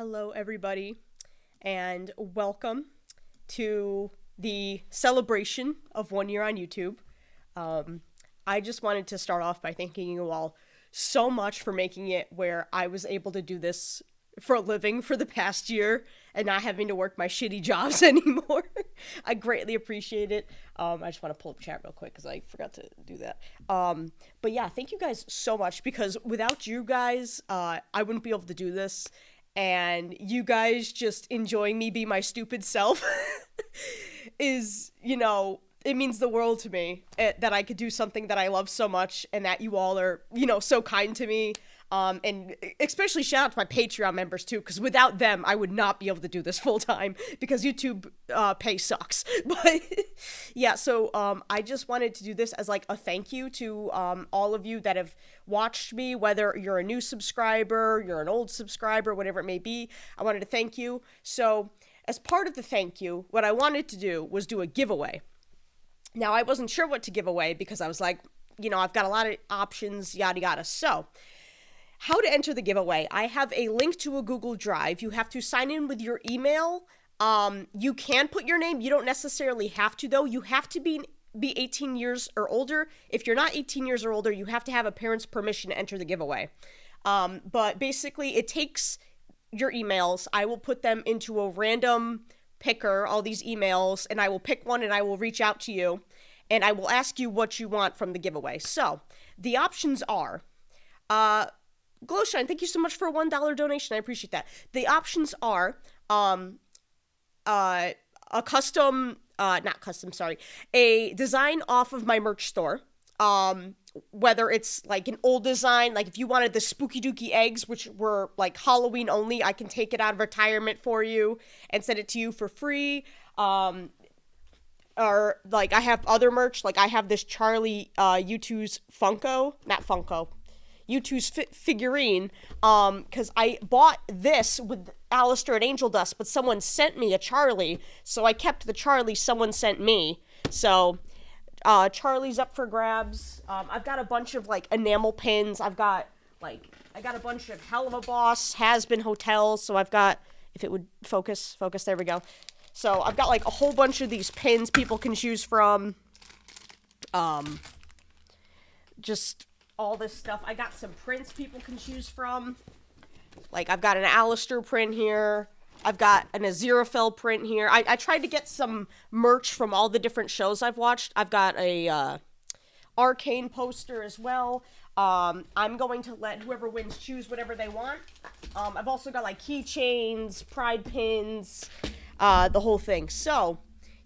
Hello, everybody, and welcome to the celebration of 1 year on YouTube. I just wanted to start off by thanking you all so much for making it where I was able to do this for a living for the past year and not having to work my shitty jobs anymore. I greatly appreciate it. I just want to pull up chat real quick because I forgot to do that. But yeah, thank you guys so much, because without you guys, I wouldn't be able to do this. And you guys just enjoying me be my stupid self is, it means the world to me that I could do something that I love so much, and that you all are, so kind to me. And especially shout out to my Patreon members too, because without them, I would not be able to do this full time, because YouTube pay sucks. But yeah, so I just wanted to do this as like a thank you to all of you that have watched me, whether you're a new subscriber, you're an old subscriber, whatever it may be. I wanted to thank you. So as part of the thank you, what I wanted to do was do a giveaway. Now, I wasn't sure what to give away because I was like, I've got a lot of options, yada yada. So how to enter the giveaway. I have a link to a Google Drive. You have to sign in with your email. You can put your name. You don't necessarily have to, though. You have to be 18 years or older. If you're not 18 years or older, you have to have a parent's permission to enter the giveaway. But basically, it takes your emails. I will put them into a random picker, all these emails, and I will pick one and I will reach out to you. And I will ask you what you want from the giveaway. So, the options are... Glowshine, thank you so much for a $1 donation. I appreciate that. The options are a design off of my merch store. Whether it's like an old design, like if you wanted the Spooky Dookie eggs, which were like Halloween only, I can take it out of retirement for you and send it to you for free. Or like I have other merch, like I have this Charlie U2's U2's figurine, because I bought this with Alistair and Angel Dust, but someone sent me a Charlie, so I kept the Charlie someone sent me. So, Charlie's up for grabs. I've got a bunch of, like, enamel pins. I got a bunch of Hell of a Boss, Has-Been Hotels, so I've got, if it would focus, there we go. So, I've got, like, a whole bunch of these pins people can choose from. Just all this stuff. I got some prints people can choose from. Like, I've got an Alistair print here. I've got an Aziraphale print here. I tried to get some merch from all the different shows I've watched. I've got a Arcane poster as well. I'm going to let whoever wins choose whatever they want. I've also got, like, keychains, pride pins, the whole thing. So,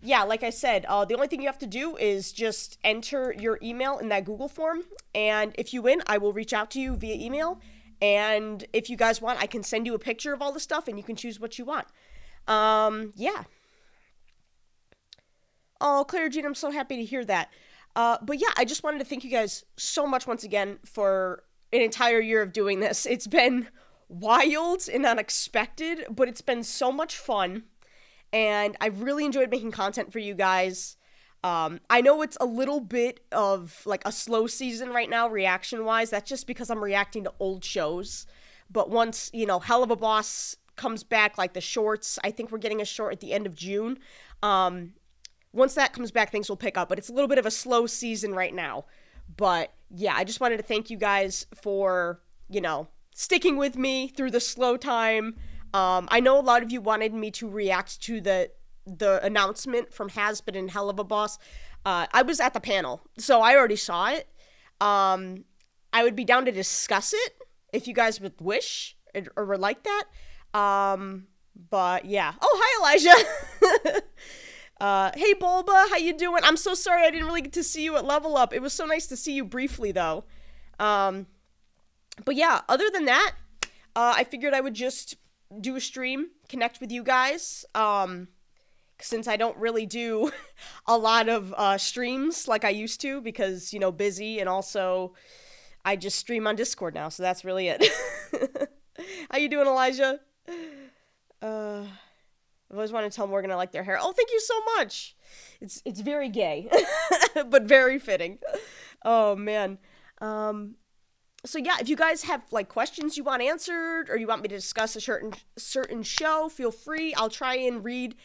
yeah, like I said, the only thing you have to do is just enter your email in that Google form, and if you win, I will reach out to you via email, and if you guys want, I can send you a picture of all the stuff, and you can choose what you want. Yeah. Oh, Claire Jean, I'm so happy to hear that. But yeah, I just wanted to thank you guys so much once again for an entire year of doing this. It's been wild and unexpected, but it's been so much fun. And I've really enjoyed making content for you guys. I know it's a little bit of, like, a slow season right now, reaction-wise. That's just because I'm reacting to old shows. But once, Hell of a Boss comes back, like the shorts, I think we're getting a short at the end of June. Once that comes back, things will pick up. But it's a little bit of a slow season right now. But, yeah, I just wanted to thank you guys for, sticking with me through the slow time. I know a lot of you wanted me to react to the announcement from Has-Been and Hell of a Boss. I was at the panel, so I already saw it. I would be down to discuss it if you guys would wish or would like that. But yeah. Oh, hi, Elijah. Hey, Bulba, how you doing? I'm so sorry I didn't really get to see you at Level Up. It was so nice to see you briefly, though. But yeah, other than that, I figured I would just do a stream, connect with you guys, since I don't really do a lot of streams like I used to, because, busy, and also I just stream on Discord now, so that's really it. How you doing, Elijah? I've always wanted to tell Morgan I like their hair. Oh, thank you so much! It's very gay, but very fitting. Oh, man. So yeah, if you guys have like questions you want answered or you want me to discuss a certain show, feel free. I'll try and read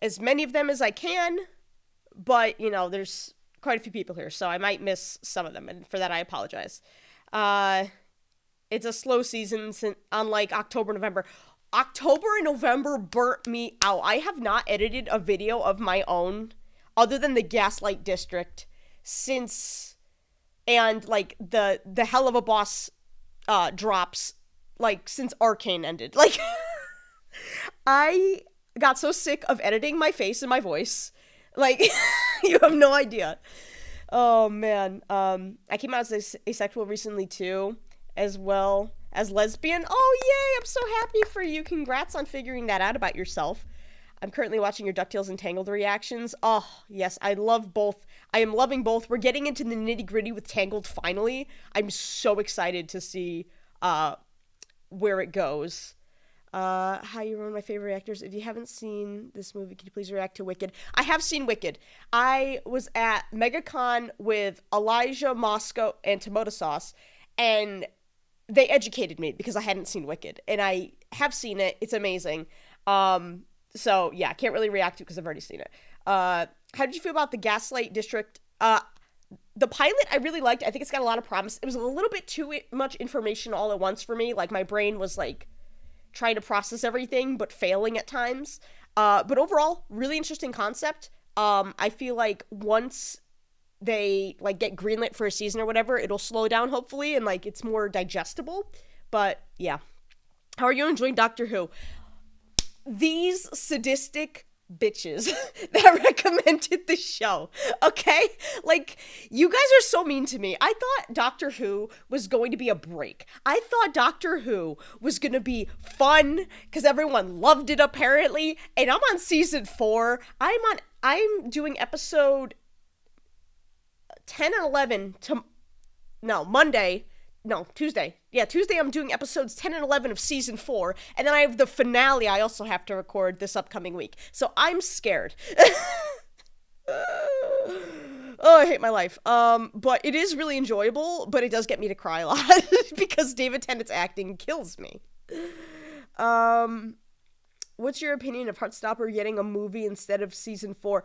as many of them as I can. But, there's quite a few people here, so I might miss some of them, and for that I apologize. It's a slow season, unlike October, November. October and November burnt me out. I have not edited a video of my own, other than the Gaslight District, since, and, like, the Hell of a Boss, drops, like, since Arcane ended. Like, I got so sick of editing my face and my voice. Like, you have no idea. Oh, man. I came out as asexual recently, too, as well as lesbian. Oh, yay! I'm so happy for you. Congrats on figuring that out about yourself. I'm currently watching your DuckTales and Tangled reactions. Oh, yes, I love both. I am loving both. We're getting into the nitty-gritty with Tangled, finally. I'm so excited to see where it goes. How you ruin my favorite actors. If you haven't seen this movie, can you please react to Wicked? I have seen Wicked. I was at MegaCon with Elijah, Moscow, and Tomato Sauce, and they educated me because I hadn't seen Wicked, and I have seen it. It's amazing. So yeah, I can't really react to it because I've already seen it. How did you feel about the Gaslight District? The pilot I really liked. I think it's got a lot of promise. It was a little bit too much information all at once for me. Like, my brain was like trying to process everything, but failing at times. But overall, really interesting concept. I feel like once they, like, get greenlit for a season or whatever, it'll slow down, hopefully, and, like, it's more digestible. But, yeah. How are you enjoying Doctor Who? These sadistic bitches that recommended the show, okay? Like, you guys are so mean to me. I thought Doctor Who was going to be a break. I thought Doctor Who was going to be fun because everyone loved it, apparently, and I'm on season 4. I'm doing episode 10 and 11 Tuesday. Yeah, Tuesday I'm doing episodes 10 and 11 of season 4, and then I have the finale I also have to record this upcoming week. So I'm scared. Oh, I hate my life. But it is really enjoyable, but it does get me to cry a lot because David Tennant's acting kills me. What's your opinion of Heartstopper getting a movie instead of season 4?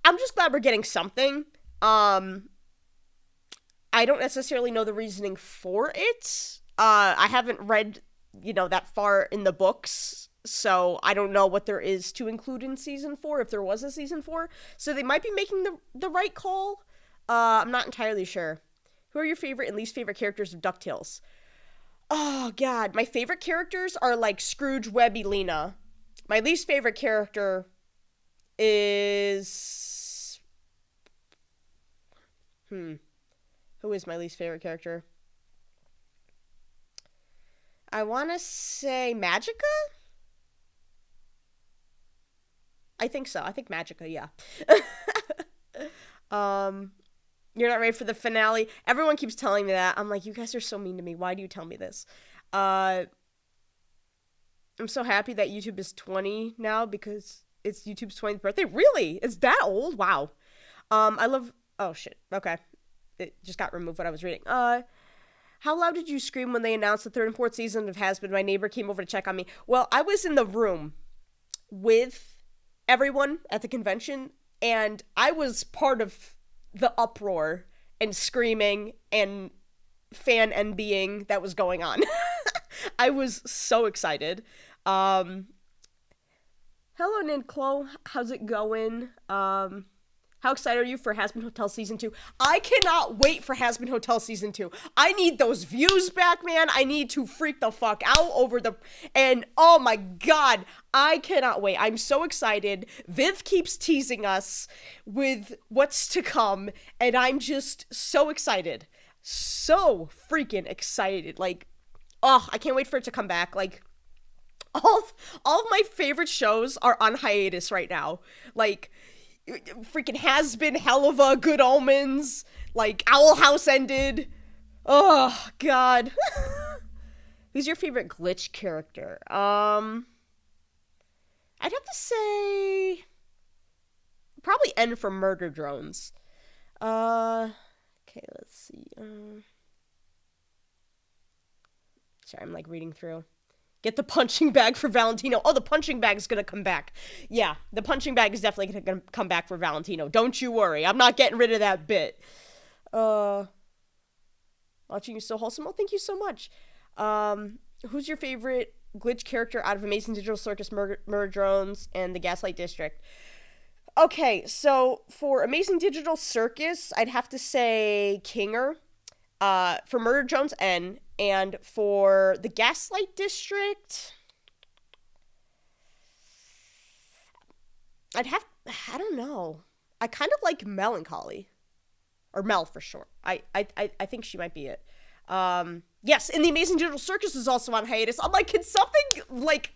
I'm just glad we're getting something. I don't necessarily know the reasoning for it. I haven't read, that far in the books, so I don't know what there is to include in season 4, if there was a season 4. So they might be making the right call. I'm not entirely sure. Who are your favorite and least favorite characters of DuckTales? Oh, God. My favorite characters are, like, Scrooge, Webby, Lena. My least favorite character is... Who is my least favorite character? I want to say Magica? I think so. I think Magica, yeah. You're not ready for the finale? Everyone keeps telling me that. I'm like, you guys are so mean to me. Why do you tell me this? I'm so happy that YouTube is 20 now because it's YouTube's 20th birthday. Really? It's that old? Wow. I love... Oh, shit. Okay. It just got removed what I was reading. How loud did you scream when they announced the 3rd and 4th season of Has Been? My neighbor came over to check on me. Well, I was in the room with everyone at the convention, and I was part of the uproar and screaming and fan envying that was going on. I was so excited. Hello, Ninclo. How's it going? How excited are you for Has Been Hotel Season 2? I cannot wait for Has Been Hotel Season 2. I need those views back, man. I need to freak the fuck out over and oh my god, I cannot wait. I'm so excited. Viv keeps teasing us with what's to come, and I'm just so excited. So freaking excited. Like, oh, I can't wait for it to come back. Like, all of my favorite shows are on hiatus right now. Like, freaking Has Been, Helluva, Good Omens, like, Owl House ended. Oh, God. Who's your favorite glitch character? I'd have to say probably N from Murder Drones. Okay, let's see. Sorry, I'm like reading through. Get the punching bag for Valentino. Oh, the punching bag is going to come back. Yeah, the punching bag is definitely going to come back for Valentino. Don't you worry. I'm not getting rid of that bit. Watching you so wholesome. Oh, thank you so much. Who's your favorite glitch character out of Amazing Digital Circus, Murder Drones, and the Gaslight District? Okay, so for Amazing Digital Circus, I'd have to say Kinger. For Murder Drones, N. And for the Gaslight District, I don't know. I kind of like Melancholy. Or Mel for short. I think she might be it. Yes, and the Amazing Digital Circus is also on hiatus. I'm like, can something, like,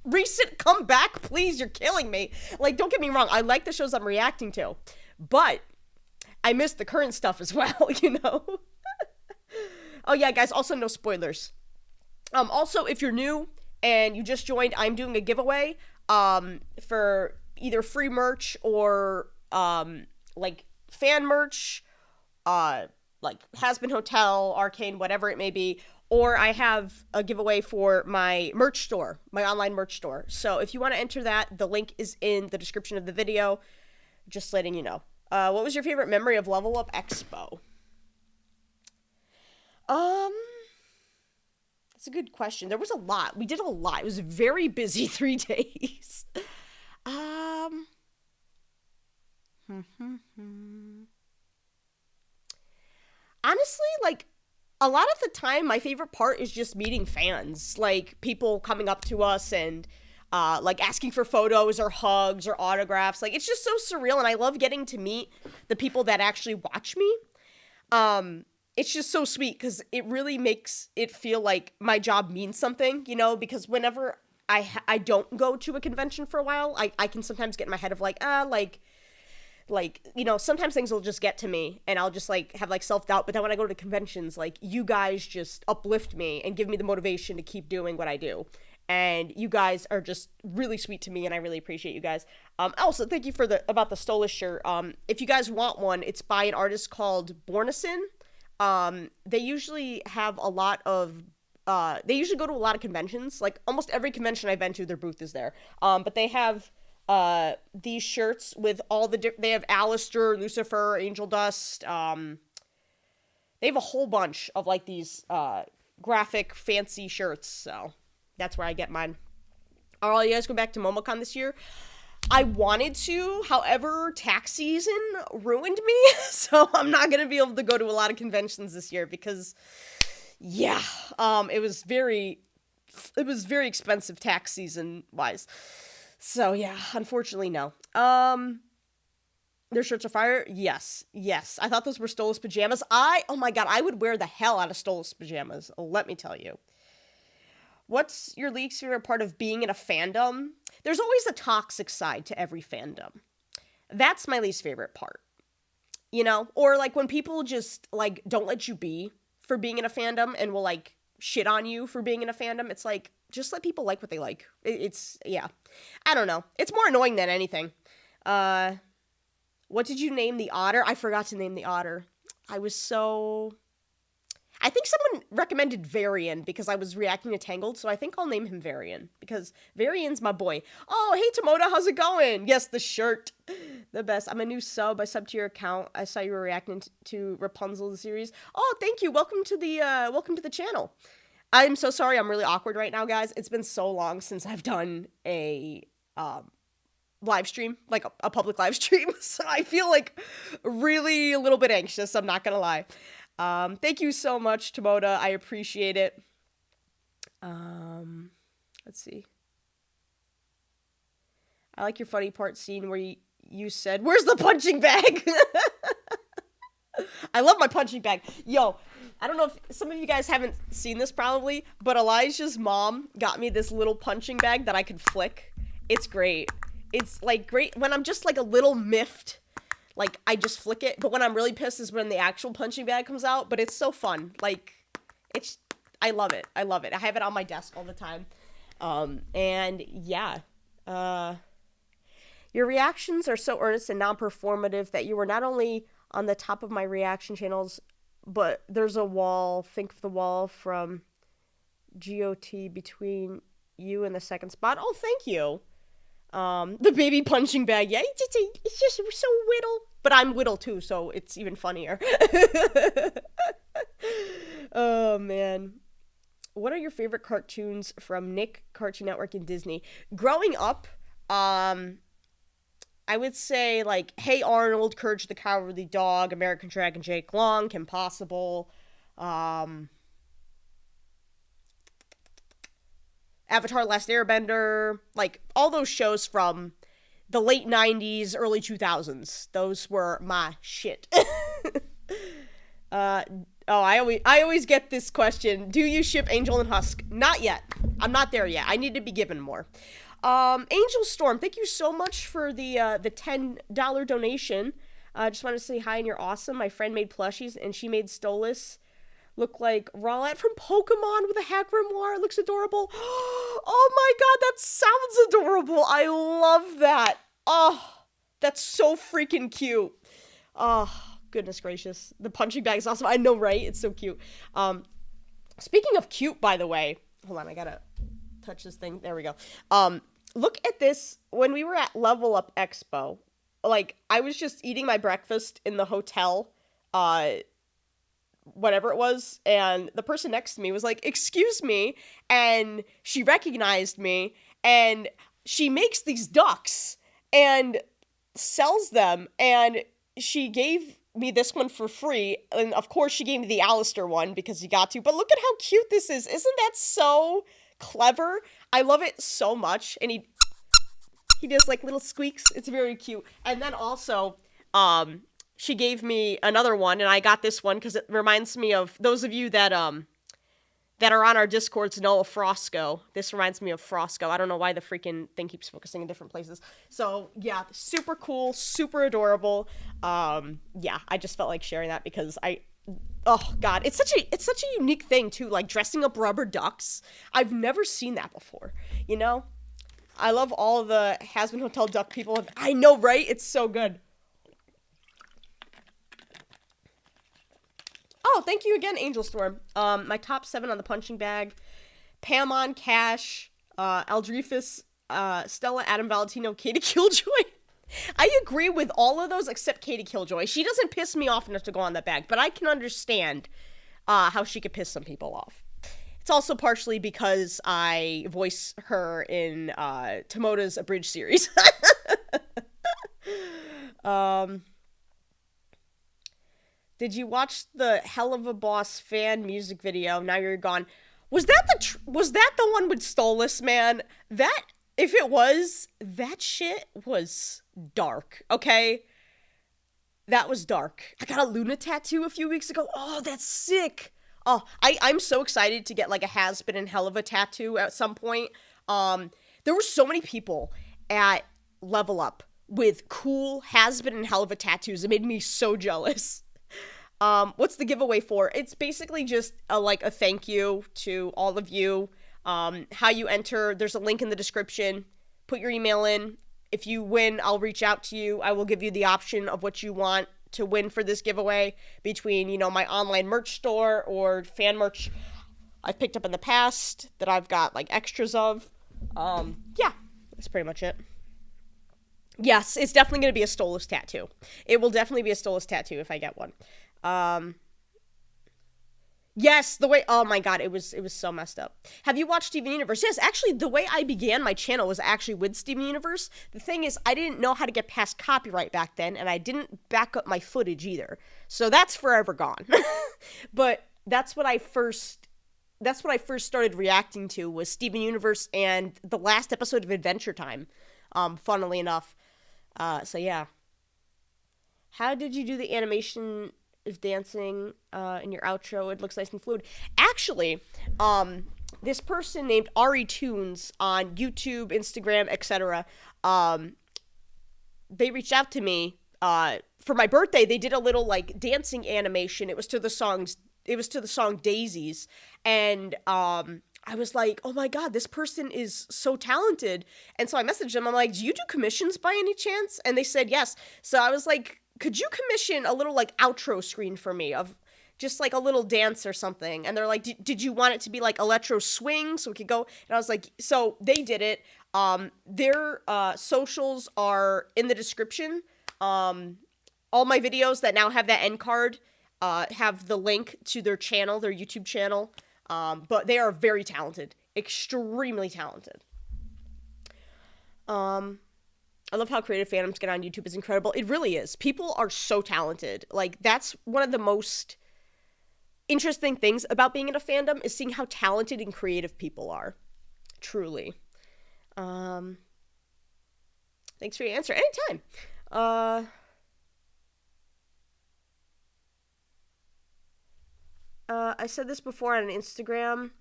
recent come back? Please, you're killing me. Like, don't get me wrong. I like the shows I'm reacting to. But I miss the current stuff as well, you know? Oh, yeah, guys, also no spoilers. Also, if you're new and you just joined, I'm doing a giveaway for either free merch or, like, fan merch, like Has Been Hotel, Arcane, whatever it may be. Or I have a giveaway for my merch store, my online merch store. So if you want to enter that, the link is in the description of the video. Just letting you know. What was your favorite memory of Level Up Expo? That's a good question. There was a lot. We did a lot. It was a very busy 3 days. Honestly, like, a lot of the time, my favorite part is just meeting fans. Like, people coming up to us and, like, asking for photos or hugs or autographs. Like, it's just so surreal, and I love getting to meet the people that actually watch me. It's just so sweet because it really makes it feel like my job means something, you know, because whenever I don't go to a convention for a while, I can sometimes get in my head of like, you know, sometimes things will just get to me and I'll just like have like self-doubt. But then when I go to conventions, like you guys just uplift me and give me the motivation to keep doing what I do. And you guys are just really sweet to me and I really appreciate you guys. Also, thank you for about the Stolas shirt. If you guys want one, it's by an artist called Bornison. They usually have a lot of, they usually go to a lot of conventions. Like almost every convention I've been to, their booth is there. But they have, these shirts with all the, they have Alistair, Lucifer, Angel Dust. They have a whole bunch of like these, graphic fancy shirts. So that's where I get mine. Are all you guys going back to MomoCon this year? I wanted to, however, tax season ruined me, so I'm not going to be able to go to a lot of conventions this year because, yeah, it was very expensive tax season-wise. So, yeah, unfortunately, no. Their shirts are fire? Yes. I thought those were Stolas pajamas. Oh my god, I would wear the hell out of Stolas pajamas, let me tell you. What's your least favorite part of being in a fandom? There's always a toxic side to every fandom. That's my least favorite part. You know? Or, like, when people just, like, don't let you be for being in a fandom and will, like, shit on you for being in a fandom. It's like, just let people like what they like. It's, yeah. I don't know. It's more annoying than anything. What did you name the otter? I forgot to name the otter. I think someone recommended Varian because I was reacting to Tangled, so I think I'll name him Varian because Varian's my boy. Oh, hey, Tomoda, how's it going? Yes, the shirt. The best. I'm a new sub. I subbed to your account. I saw you were reacting to Rapunzel, the series. Oh, thank you. Welcome to the channel. I'm so sorry. I'm really awkward right now, guys. It's been so long since I've done a live stream, like a public live stream, so I feel like really a little bit anxious. I'm not gonna lie. Thank you so much, Tomoda. I appreciate it. Let's see. I like your funny part scene where you said, "Where's the punching bag?" I love my punching bag. Yo, I don't know if some of you guys haven't seen this probably, but Elijah's mom got me this little punching bag that I could flick. It's great. It's like great when I'm just like a little miffed. Like, I just flick it, but when I'm really pissed is when the actual punching bag comes out, but it's so fun. Like, I love it. I have it on my desk all the time. And yeah. Your reactions are so earnest and non-performative that you were not only on the top of my reaction channels, but there's a wall, think of the wall from GOT between you and the second spot. Oh, thank you. The baby punching bag. Yeah, it's just so whittle. But I'm whittle too, so it's even funnier. Oh, man. What are your favorite cartoons from Nick, Cartoon Network, and Disney? Growing up, I would say, like, Hey Arnold, Courage the Cowardly Dog, American Dragon Jake Long, Kim Possible, Avatar Last Airbender, like, all those shows from the late 90s, early 2000s. Those were my shit. I always get this question. Do you ship Angel and Husk? Not yet. I'm not there yet. I need to be given more. Angel Storm, thank you so much for the $10 donation. Just wanted to say hi and you're awesome. My friend made plushies and she made Stolas look like Rowlet from Pokemon with a hack grimoire. It looks adorable. Oh my god, that sounds adorable. I love that. Oh, that's so freaking cute. Oh, goodness gracious. The punching bag is awesome. I know, right? It's so cute. Speaking of cute, by the way, hold on, I gotta touch this thing. There we go. Look at this. When we were at Level Up Expo, like, I was just eating my breakfast in the hotel, whatever it was, and the person next to me was like, excuse me, and she recognized me, and she makes these ducks, and sells them, and she gave me this one for free, and of course she gave me the Alistair one, because you got to, but look at how cute this is. Isn't that so clever? I love it so much, and he does, like, little squeaks. It's very cute. And then also, she gave me another one, and I got this one because it reminds me of those of you that are on our Discords know of Frosco. This reminds me of Frosco. I don't know why the freaking thing keeps focusing in different places. So, yeah, super cool, super adorable. Yeah, I just felt like sharing that because oh god, it's such a unique thing too, like dressing up rubber ducks. I've never seen that before, you know? I love all of the Has-Been Hotel duck people. I know, right? It's so good. Oh, thank you again, Angel Storm. My top 7 on the punching bag: Pamon, Cash, Aldrifus, Stella, Adam Valentino, Katie Killjoy. I agree with all of those except Katie Killjoy. She doesn't piss me off enough to go on that bag, but I can understand how she could piss some people off. It's also partially because I voice her in Tomoda's Abridged series. Did you watch the Hell of a Boss fan music video? Now You're Gone. Was that the one with Stolas, man? That, if it was, that shit was dark, okay? That was dark. I got a Luna tattoo a few weeks ago. Oh, that's sick. Oh, I'm so excited to get, like, a Has-Been and Hell of a tattoo at some point. There were so many people at Level Up with cool Has-Been and Hell of a tattoos. It made me so jealous. What's the giveaway for? It's basically just a thank you to all of you. How you enter, there's a link in the description. Put your email in. If you win, I'll reach out to you. I will give you the option of what you want to win for this giveaway between, you know, my online merch store or fan merch I've picked up in the past that I've got, like, extras of. Yeah, that's pretty much it. Yes, it's definitely going to be a Stolas tattoo. It will definitely be a Stolas tattoo if I get one. Yes, the way, oh my god, it was so messed up. Have you watched Steven Universe? Yes, actually, the way I began my channel was actually with Steven Universe. The thing is, I didn't know how to get past copyright back then, and I didn't back up my footage either. So that's forever gone. But that's what I first started reacting to was Steven Universe and the last episode of Adventure Time, funnily enough. So yeah. How did you do the animation of dancing in your outro? It looks nice and fluid. Actually, this person named Ari Toonz on YouTube, Instagram, etc. They reached out to me for my birthday. They did a little, like, dancing animation. It was to the song Daisies, and I was like, oh my god, this person is so talented. And so I messaged them. I'm like, do you do commissions by any chance? And they said yes. So I was like, could you commission a little, like, outro screen for me of just like a little dance or something. And they're like, did you want it to be like electro swing so we could go? And I was like, so they did it. Their socials are in the description. All my videos that now have that end card have the link to their channel, their YouTube channel. But they are very talented, extremely talented. I love how creative fandoms get on YouTube. It's incredible. It really is. People are so talented. Like, that's one of the most interesting things about being in a fandom is seeing how talented and creative people are. Truly. Thanks for your answer. Anytime. I said this before on Instagram,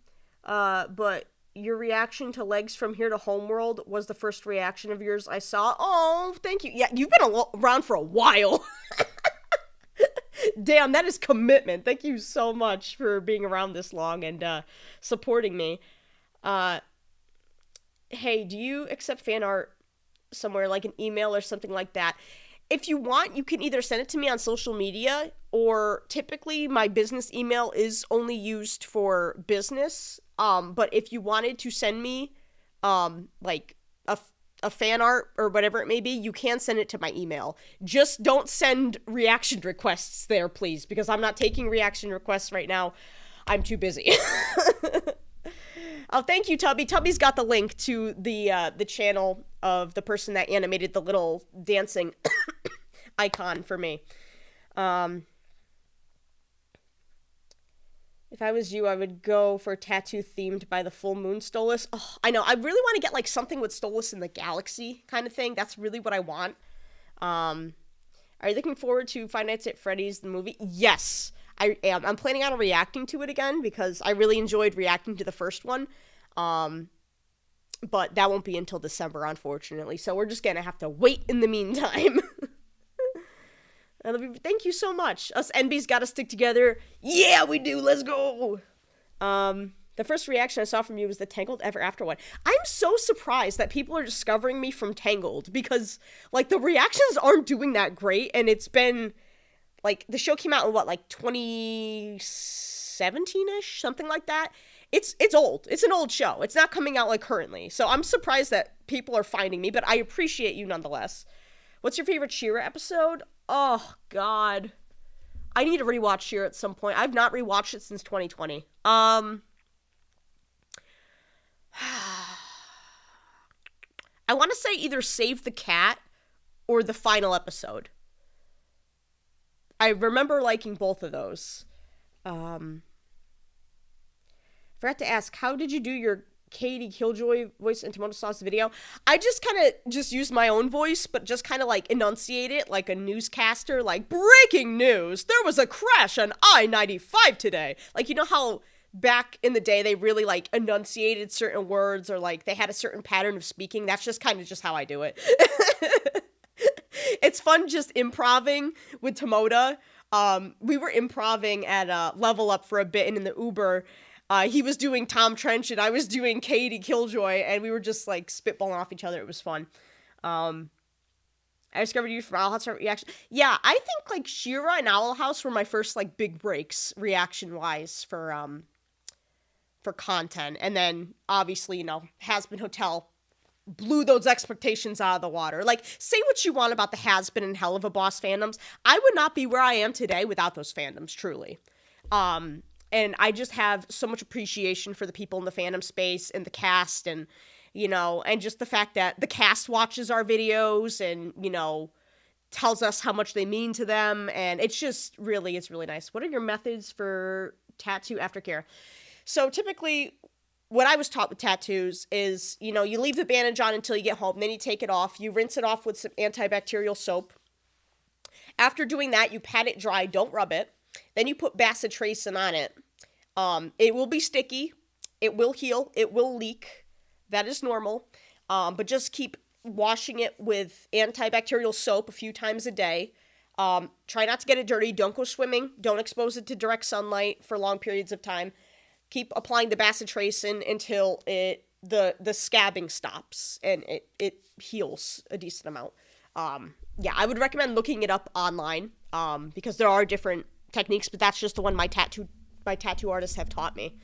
but your reaction to Legs from Here to Homeworld was the first reaction of yours I saw. Oh, thank you. Yeah, you've been around for a while. Damn, that is commitment. Thank you so much for being around this long and supporting me. Hey, do you accept fan art somewhere, like an email or something like that? If you want, you can either send it to me on social media, or typically my business email is only used for business. But if you wanted to send me, like a fan art or whatever it may be, you can send it to my email. Just don't send reaction requests there, please, because I'm not taking reaction requests right now. I'm too busy. Oh, thank you, Tubby. Tubby's got the link to the channel of the person that animated the little dancing icon for me. If I was you, I would go for a tattoo themed by the full moon Stolas. Oh, I know. I really want to get like something with Stolas in the galaxy kind of thing. That's really what I want. Are you looking forward to Five Nights at Freddy's, the movie? Yes, I am. I'm planning on reacting to it again because I really enjoyed reacting to the first one. But that won't be until December, unfortunately. So we're just going to have to wait in the meantime. Thank you so much. Us NBs got to stick together. Yeah, we do. Let's go. The first reaction I saw from you was the Tangled Ever After one. I'm so surprised that people are discovering me from Tangled because, like, the reactions aren't doing that great. And it's been, like, the show came out in, what, like, 2017-ish? Something like that. It's old. It's an old show. It's not coming out, like, currently. So I'm surprised that people are finding me, but I appreciate you nonetheless. What's your favorite She-Ra episode? Oh, God. I need to rewatch She-Ra at some point. I've not rewatched it since 2020. I want to say either Save the Cat or the final episode. I remember liking both of those. Forgot to ask, how did you do your Katie Killjoy voice in Tomato Sauce video? I just kind of used my own voice, but just kind of like enunciate it like a newscaster, like, breaking news, there was a crash on I-95 today. Like, you know how back in the day they really like enunciated certain words or like they had a certain pattern of speaking? That's just kind of just how I do it. It's fun just improving with Tomoda. We were improving at Level Up for a bit, and in the Uber, he was doing Tom Trench and I was doing Katie Killjoy, and we were just like spitballing off each other. It was fun. I discovered you from Owl House reaction. Yeah, I think like She-Ra and Owl House were my first like big breaks reaction wise for content, and then obviously, you know, Has-Been Hotel blew those expectations out of the water. Like, say what you want about the Has-Been and Hell of a Boss fandoms, I would not be where I am today without those fandoms, truly. And I just have so much appreciation for the people in the fandom space and the cast, and, you know, and just the fact that the cast watches our videos and, you know, tells us how much they mean to them. And it's just really, it's really nice. What are your methods for tattoo aftercare? So typically what I was taught with tattoos is, you know, you leave the bandage on until you get home, then you take it off, you rinse it off with some antibacterial soap. After doing that, you pat it dry, don't rub it. Then you put bacitracin on it. It will be sticky, it will heal, it will leak. That is normal. But just keep washing it with antibacterial soap a few times a day. Try not to get it dirty. Don't go swimming. Don't expose it to direct sunlight for long periods of time. Keep applying the bacitracin until the scabbing stops and it heals a decent amount. Yeah, I would recommend looking it up online, because there are different techniques, but that's just the one my tattoo artists have taught me.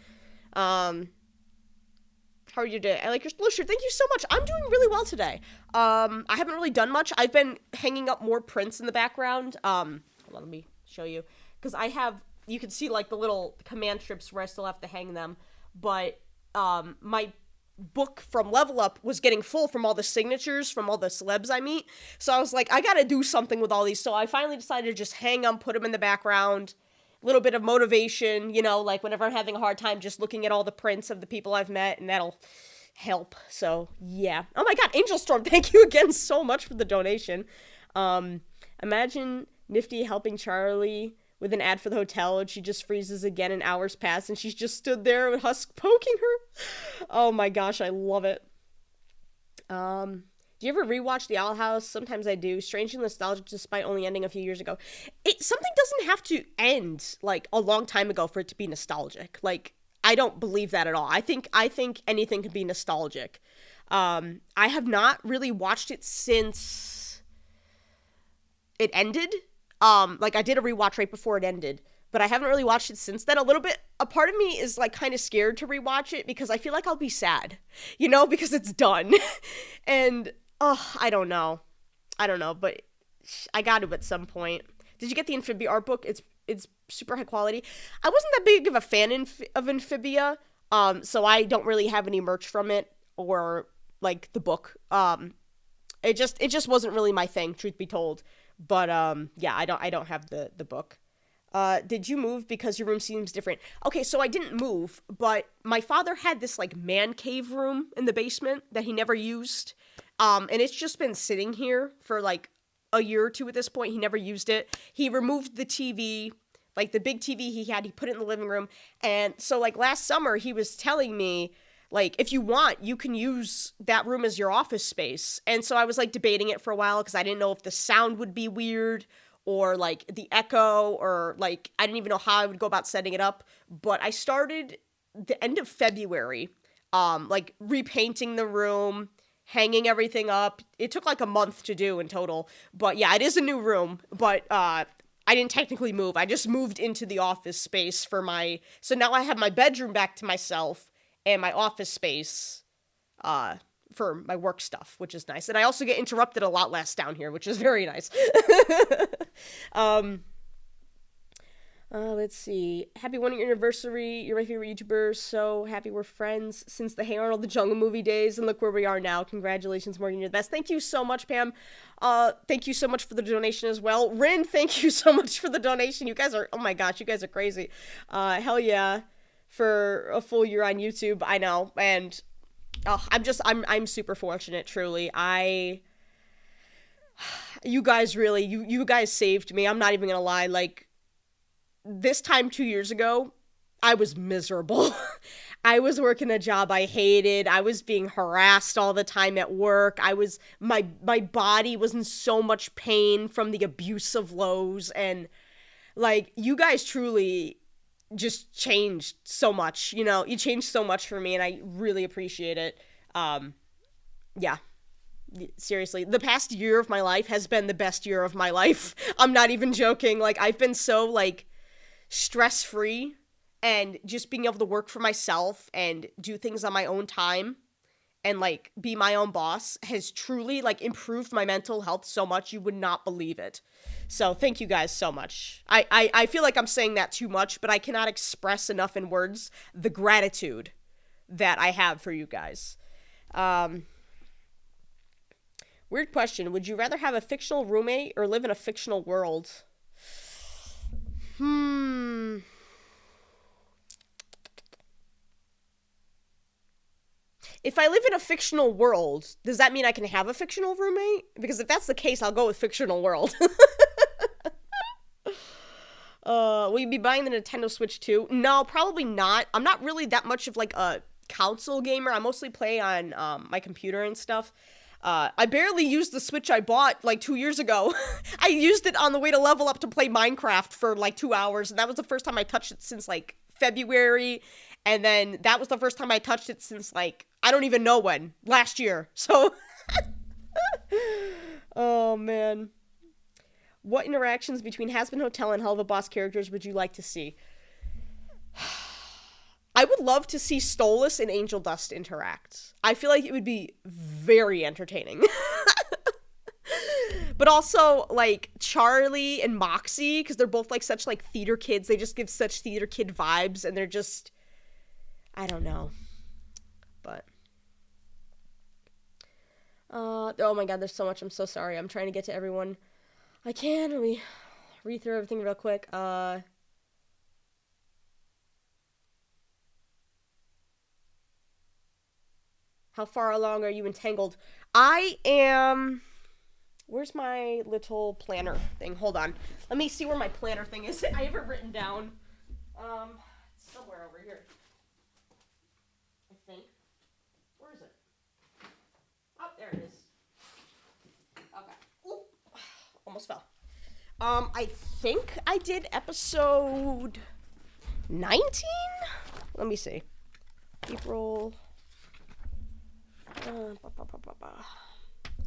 How are you today? I like your blue shirt. Thank you so much. I'm doing really well today. I haven't really done much. I've been hanging up more prints in the background. Hold on, let me show you. Because I have, you can see like the little command strips where I still have to hang them. But my book from Level Up was getting full from all the signatures from all the celebs I meet. So I was like, I gotta do something with all these. So I finally decided to just hang them, put them in the background. A little bit of motivation, you know, like whenever I'm having a hard time, just looking at all the prints of the people I've met, and that'll help. So yeah. Oh my god, Angel Storm, thank you again so much for the donation. Imagine Nifty helping Charlie with an ad for the hotel, and she just freezes again and hours pass, and she's just stood there with Husk poking her. Oh my gosh, I love it. Do you ever rewatch The Owl House? Sometimes I do. Strangely nostalgic despite only ending a few years ago. Something doesn't have to end, like, a long time ago for it to be nostalgic. Like, I don't believe that at all. I think anything can be nostalgic. I have not really watched it since it ended. Like, I did a rewatch right before it ended, but I haven't really watched it since then. A part of me is, like, kind of scared to rewatch it because I feel like I'll be sad, you know, because it's done. And I don't know, but I got to at some point. Did you get the Amphibia art book? It's super high quality. I wasn't that big of a fan of Amphibia, so I don't really have any merch from it or like the book. It just wasn't really my thing, truth be told. But yeah, I don't have the book. Did you move because your room seems different? Okay, so I didn't move, but my father had this like man cave room in the basement that he never used. And it's just been sitting here for like a year or two at this point. He never used it. He removed the TV, like the big TV he had, he put it in the living room. And so like last summer he was telling me, like, if you want, you can use that room as your office space. And so I was like debating it for a while because I didn't know if the sound would be weird or like the echo, or like I didn't even know how I would go about setting it up. But I started the end of February, like repainting the room, hanging everything up. It took like a month to do in total. But yeah, it is a new room, but I didn't technically move. I just moved into the office space so now I have my bedroom back to myself and my office space for my work stuff, which is nice. And I also get interrupted a lot less down here, which is very nice. Let's see. Happy 1 year anniversary. You're my favorite YouTuber. So happy we're friends since the Hey Arnold the Jungle movie days. And look where we are now. Congratulations, Morgan. You're the best. Thank you so much, Pam. Thank you so much for the donation as well. Rin, thank you so much for the donation. You guys are, oh my gosh, you guys are crazy. Hell yeah. For a full year on YouTube. I know. And I'm super fortunate, truly. You guys really, you guys saved me. I'm not even gonna lie. Like, this time 2 years ago, I was miserable. I was working a job I hated. I was being harassed all the time at work. My body was in so much pain from the abuse of Lowe's, and like, you guys truly just changed so much, you know, you changed so much for me, and I really appreciate it. Yeah, seriously, the past year of my life has been the best year of my life. I'm not even joking. Like, I've been so like stress-free, and just being able to work for myself and do things on my own time and like be my own boss has truly like improved my mental health so much you would not believe it. So thank you guys so much. I feel like I'm saying that too much, but I cannot express enough in words the gratitude that I have for you guys. Weird question. Would you rather have a fictional roommate or live in a fictional world? If I live in a fictional world, does that mean I can have a fictional roommate? Because if that's the case, I'll go with fictional world. Will you be buying the Nintendo Switch too? No, probably not. I'm not really that much of like a console gamer. I mostly play on my computer and stuff. I barely used the Switch I bought like 2 years ago. I used it on the way to Level Up to play Minecraft for like 2 hours, and that was the first time I touched it since like February, and then that was the first time I touched it since like, I don't even know when, last year. So, oh man. What interactions between Hazbin Hotel and Helva Boss characters would you like to see? I would love to see Stolas and Angel Dust interact. I feel like it would be very entertaining. But also, like, Charlie and Moxie, because they're both, like, such, like, theater kids. They just give such theater kid vibes, and they're just... I don't know. But... oh my god, there's so much. I'm so sorry. I'm trying to get to everyone I can. Let me read through everything real quick. How far along are you entangled? I am... Where's my little planner thing? Hold on. Let me see where my planner thing is. I have it written down. It's somewhere over here. I think. Where is it? Oh, there it is. Okay. Ooh. Almost fell. I think I did episode 19? Let me see. April.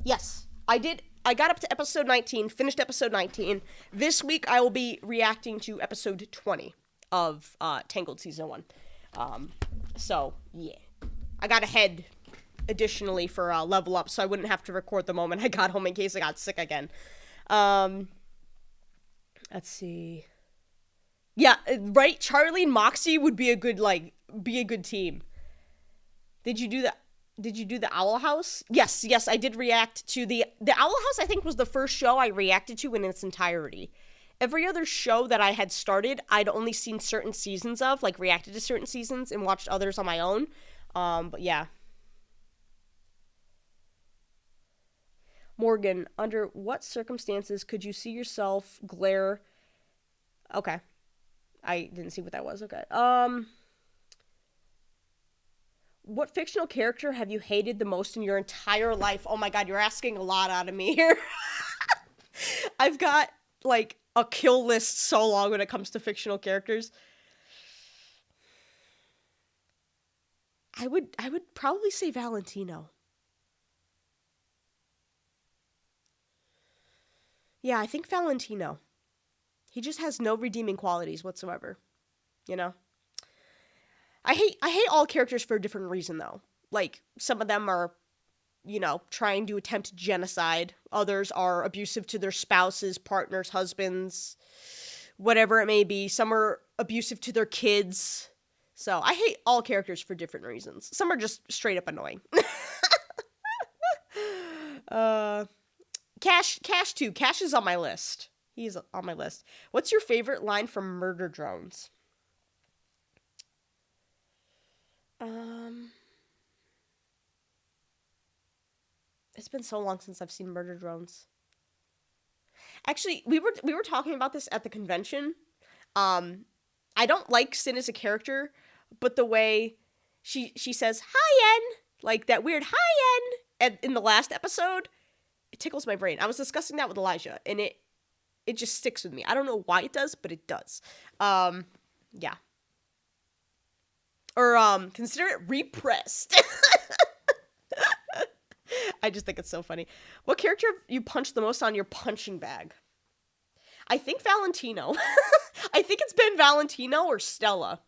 Yes, I did. I got up to episode 19, finished episode 19. This week I will be reacting to episode 20 of Tangled Season 1. So, yeah. I got ahead additionally for Level Up, so I wouldn't have to record the moment I got home in case I got sick again. Let's see. Yeah, right? Charlie and Moxie would be a good team. Did you do that? Did you do the Owl House? Yes, I did react to the Owl House. I think was the first show I reacted to in its entirety. Every other show that I had started, I'd only seen certain seasons of, like reacted to certain seasons and watched others on my own. But yeah. Morgan, under what circumstances could you see yourself glare? Okay. I didn't see what that was. Okay. What fictional character have you hated the most in your entire life? Oh my god, you're asking a lot out of me here. I've got, like, a kill list so long when it comes to fictional characters. I would probably say Valentino. Yeah, I think Valentino. He just has no redeeming qualities whatsoever. You know? I hate all characters for a different reason, though. Like, some of them are, you know, trying to attempt genocide. Others are abusive to their spouses, partners, husbands, whatever it may be. Some are abusive to their kids. So, I hate all characters for different reasons. Some are just straight up annoying. Cash too. Cash is on my list. He's on my list. What's your favorite line from Murder Drones? It's been so long since I've seen Murder Drones. Actually, we were talking about this at the convention. I don't like Sin as a character, but the way she says "Hi, En," like that weird "Hi, En," in the last episode, it tickles my brain. I was discussing that with Elijah, and it just sticks with me. I don't know why it does, but it does. Yeah. Or, consider it repressed. I just think it's so funny. What character have you punched the most on your punching bag? I think Valentino. I think it's been Valentino or Stella.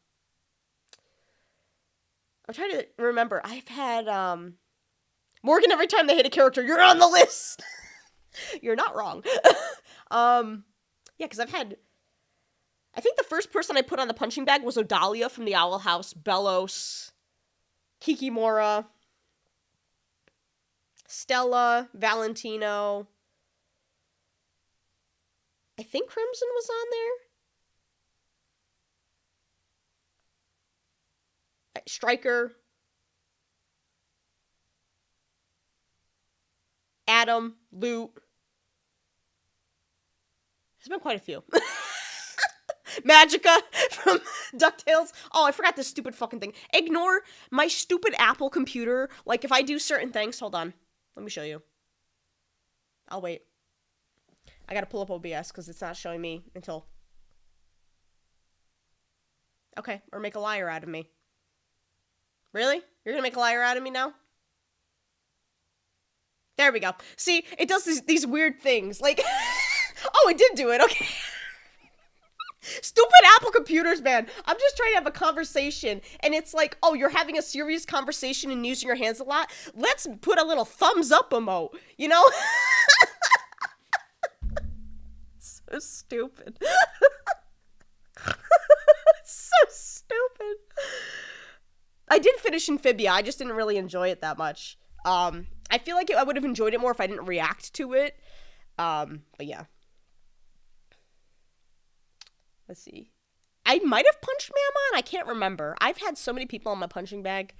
I'm trying to remember. I've had, Morgan, every time they hit a character, you're on the list! You're not wrong. Yeah, because I've had... I think the first person I put on the punching bag was Odalia from the Owl House, Bellos, Kikimora, Stella, Valentino. I think Crimson was on there. Striker. Adam, Loot. There's been quite a few. Magica from DuckTales. Oh, I forgot this stupid fucking thing. Ignore my stupid Apple computer. Like, if I do certain things... Hold on. Let me show you. I'll wait. I gotta pull up OBS because it's not showing me until... Okay, or make a liar out of me. Really? You're gonna make a liar out of me now? There we go. See, it does these weird things. Like... Oh, it did do it. Okay. Stupid Apple computers, man. I'm just trying to have a conversation, and it's like, oh, you're having a serious conversation and using your hands a lot? Let's put a little thumbs up emote, you know? So stupid. So stupid. I did finish Amphibia. I just didn't really enjoy it that much. I feel like I would have enjoyed it more if I didn't react to it. But yeah. Let's see. I might have punched Mammon. I can't remember. I've had so many people on my punching bag.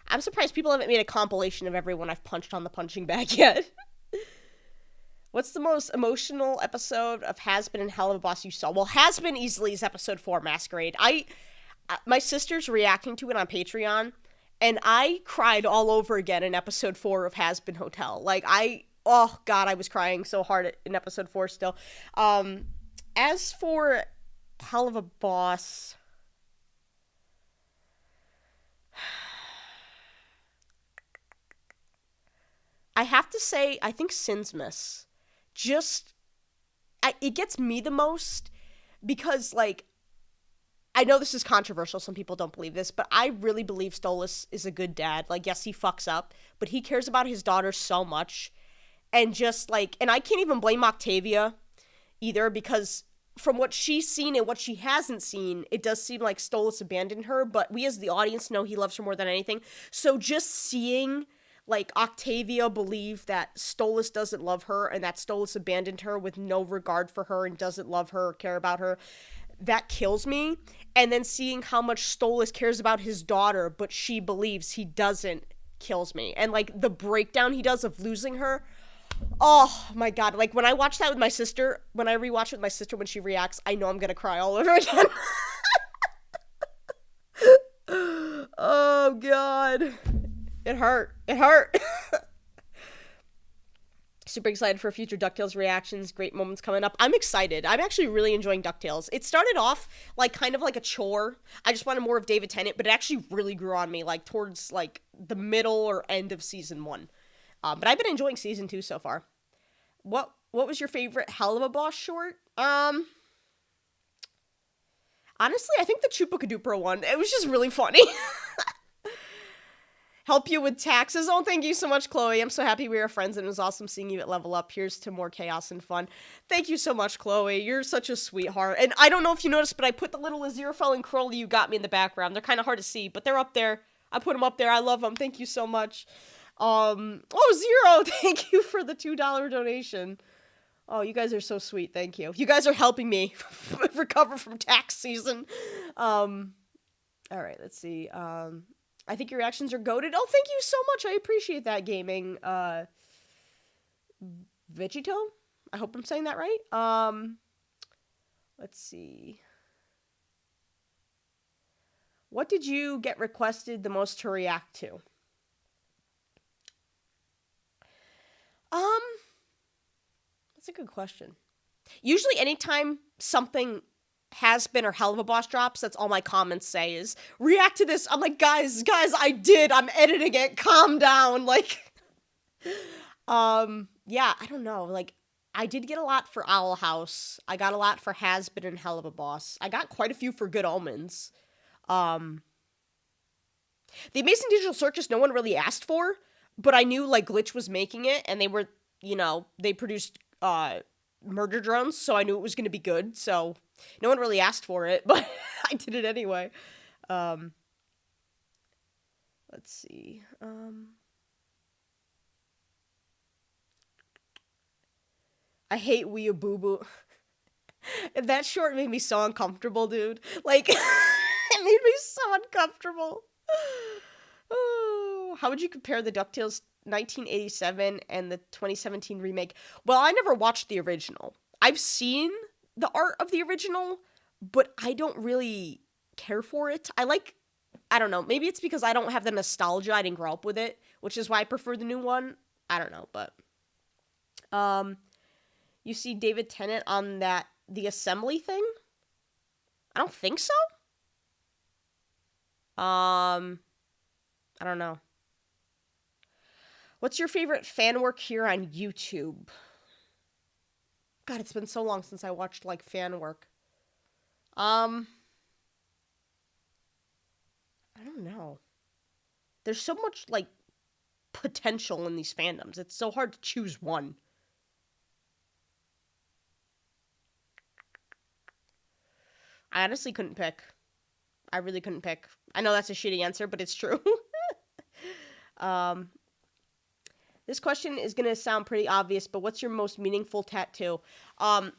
I'm surprised people haven't made a compilation of everyone I've punched on the punching bag yet. What's the most emotional episode of Has-Been and Hell of a Boss you saw? Well, Has-Been easily is episode 4, Masquerade. My sister's reacting to it on Patreon, and I cried all over again in episode 4 of Has-Been Hotel. Like, oh god, I was crying so hard in episode 4 still. As for Hell of a Boss, I have to say, I think Sinsmas. It gets me the most because, like, I know this is controversial, some people don't believe this, but I really believe Stolas is a good dad. Like, yes, he fucks up, but he cares about his daughter so much, and just, like, and I can't even blame Octavia either, because from what she's seen and what she hasn't seen, it does seem like Stolas abandoned her, but we as the audience know he loves her more than anything, so just seeing, like, Octavia believe that Stolas doesn't love her and that Stolas abandoned her with no regard for her and doesn't love her or care about her, that kills me. And then seeing how much Stolas cares about his daughter, but she believes he doesn't, kills me. And, like, the breakdown he does of losing her, oh my god. Like, when I watch that with my sister, when I rewatch it with my sister when she reacts, I know I'm gonna cry all over again. Oh god. It hurt. It hurt. Super excited for future DuckTales reactions. Great moments coming up. I'm excited. I'm actually really enjoying DuckTales. It started off like kind of like a chore. I just wanted more of David Tennant, but it actually really grew on me like towards like the middle or end of season 1. But I've been enjoying season 2 so far. What was your favorite Hell of a Boss short? Honestly, I think the Chupacaduper one. It was just really funny. Help you with taxes. Oh, thank you so much, Chloe. I'm so happy we are friends, and it was awesome seeing you at Level Up. Here's to more chaos and fun. Thank you so much, Chloe. You're such a sweetheart. And I don't know if you noticed, but I put the little Aziraphale and Crowley you got me in the background. They're kind of hard to see, but they're up there. I put them up there. I love them. Thank you so much. Oh, Zero, thank you for the $2 donation. Oh, you guys are so sweet. Thank you. You guys are helping me recover from tax season. All right, let's see. I think your reactions are goated. Oh, thank you so much. I appreciate that, gaming. Vegito? I hope I'm saying that right. Let's see. What did you get requested the most to react to? That's a good question. Usually anytime something has been or Hell of a Boss drops, that's all my comments say is, react to this. I'm like, guys, I'm editing it. Calm down. Like, yeah, I don't know. Like, I did get a lot for Owl House. I got a lot for Has Been and Hell of a Boss. I got quite a few for Good Omens. The Amazing Digital Circus, no one really asked for, but I knew, like, Glitch was making it, and they were, you know, they produced, Murder Drones, so I knew it was going to be good, so no one really asked for it, but I did it anyway. Let's see. I hate Wee Boo Boo. That short made me so uncomfortable, dude. Like, it made me so uncomfortable. Oh, how would you compare the DuckTales 1987 and the 2017 remake? Well, I never watched the original. I've seen the art of the original, but I don't really care for it. I don't know, maybe it's because I don't have the nostalgia, I didn't grow up with it, which is why I prefer the new one. I don't know, but you see David Tennant on the assembly thing? I don't think so. I don't know. What's your favorite fan work here on YouTube? God, it's been so long since I watched, like, fan work. I don't know. There's so much, like, potential in these fandoms. It's so hard to choose one. I honestly couldn't pick. I really couldn't pick. I know that's a shitty answer, but it's true. This question is going to sound pretty obvious, but what's your most meaningful tattoo?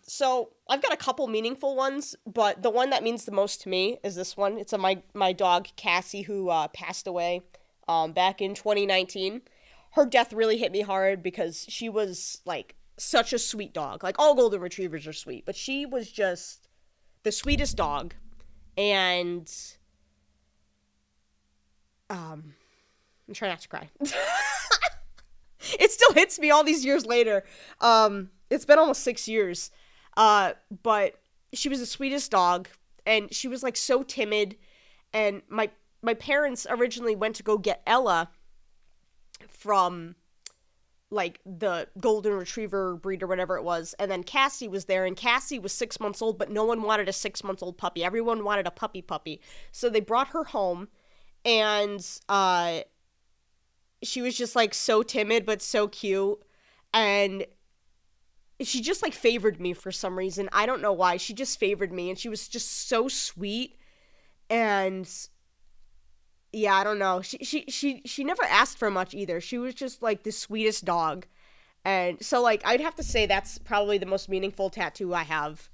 So I've got a couple meaningful ones, but the one that means the most to me is this one. It's my dog, Cassie, who passed away back in 2019. Her death really hit me hard because she was, like, such a sweet dog. Like, all golden retrievers are sweet, but she was just the sweetest dog. And I'm trying not to cry. It still hits me all these years later. It's been almost 6 years. But she was the sweetest dog, and she was, like, so timid. And my parents originally went to go get Ella from, like, the golden retriever breed or whatever it was, and then Cassie was there, and Cassie was 6 months old, but no one wanted a 6-month-old puppy. Everyone wanted a puppy. So they brought her home, and she was just, like, so timid but so cute, and she just, like, favored me for some reason. I don't know why. She just favored me, and she was just so sweet, and yeah, I don't know. She never asked for much either. She was just, like, the sweetest dog. And so, like, I'd have to say that's probably the most meaningful tattoo I have,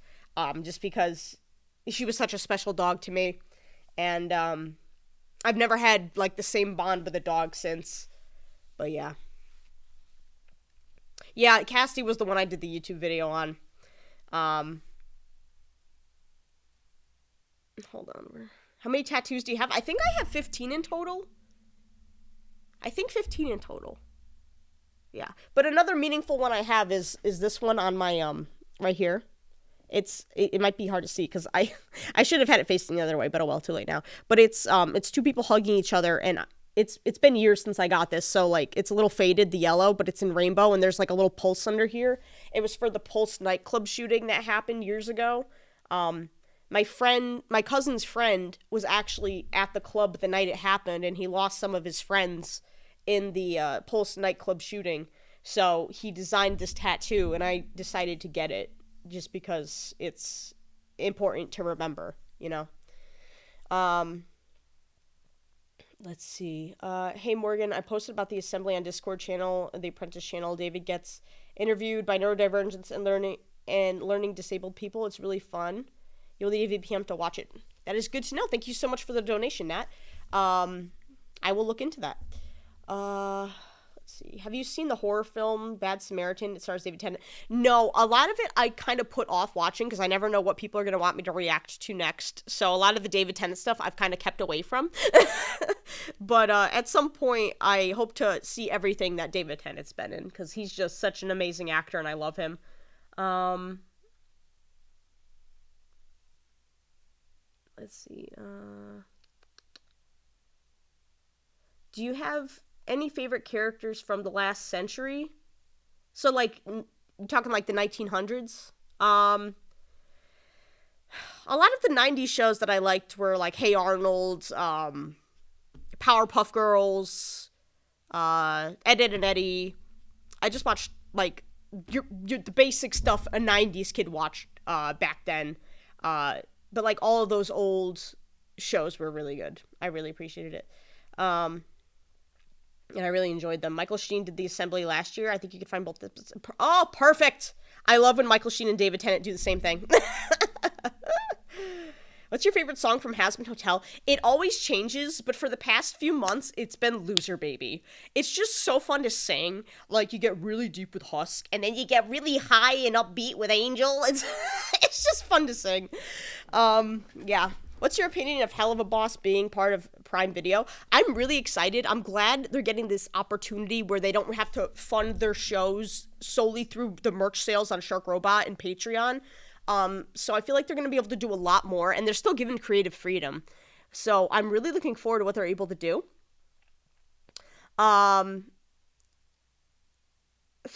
just because she was such a special dog to me. And I've never had, like, the same bond with a dog since. But yeah. Yeah, Cassie was the one I did the YouTube video on. Hold on. How many tattoos do you have? I think I have 15 in total. Yeah. But another meaningful one I have is this one on my, right here. It might be hard to see because I should have had it facing the other way, but oh well, too late now. But it's two people hugging each other, and it's been years since I got this, so, like, it's a little faded, the yellow, but it's in rainbow, and there's, like, a little pulse under here. It was for the Pulse nightclub shooting that happened years ago. My cousin's friend was actually at the club the night it happened, and he lost some of his friends in the Pulse nightclub shooting. So he designed this tattoo, and I decided to get it just because it's important to remember, you know? Let's see. Hey, Morgan, I posted about the assembly on Discord channel, the Apprentice channel. David gets interviewed by neurodivergence and learning disabled people. It's really fun. You'll need a VPN to watch it. That is good to know. Thank you so much for the donation, Nat. I will look into that. Let's see. Have you seen the horror film Bad Samaritan? It stars David Tennant. No, a lot of it I kind of put off watching because I never know what people are going to want me to react to next. So a lot of the David Tennant stuff I've kind of kept away from. But at some point, I hope to see everything that David Tennant's been in because he's just such an amazing actor and I love him. Let's see. Do you have any favorite characters from the last century? So, like, you're talking like the 1900s? A lot of the 90s shows that I liked were like Hey Arnold, Powerpuff Girls, Ed, Ed and Eddie. I just watched, like, the basic stuff a 90s kid watched back then. But, like, all of those old shows were really good. I really appreciated it. And I really enjoyed them. Michael Sheen did the assembly last year. I think you can find both. Oh, perfect! I love when Michael Sheen and David Tennant do the same thing. What's your favorite song from Hazbin Hotel? It always changes, but for the past few months, it's been Loser Baby. It's just so fun to sing. Like, you get really deep with Husk, and then you get really high and upbeat with Angel. It's just fun to sing. Yeah. What's your opinion of Hell of a Boss being part of Prime Video? I'm really excited. I'm glad they're getting this opportunity where they don't have to fund their shows solely through the merch sales on Shark Robot and Patreon. So I feel like they're going to be able to do a lot more, and they're still given creative freedom. So I'm really looking forward to what they're able to do. Sorry,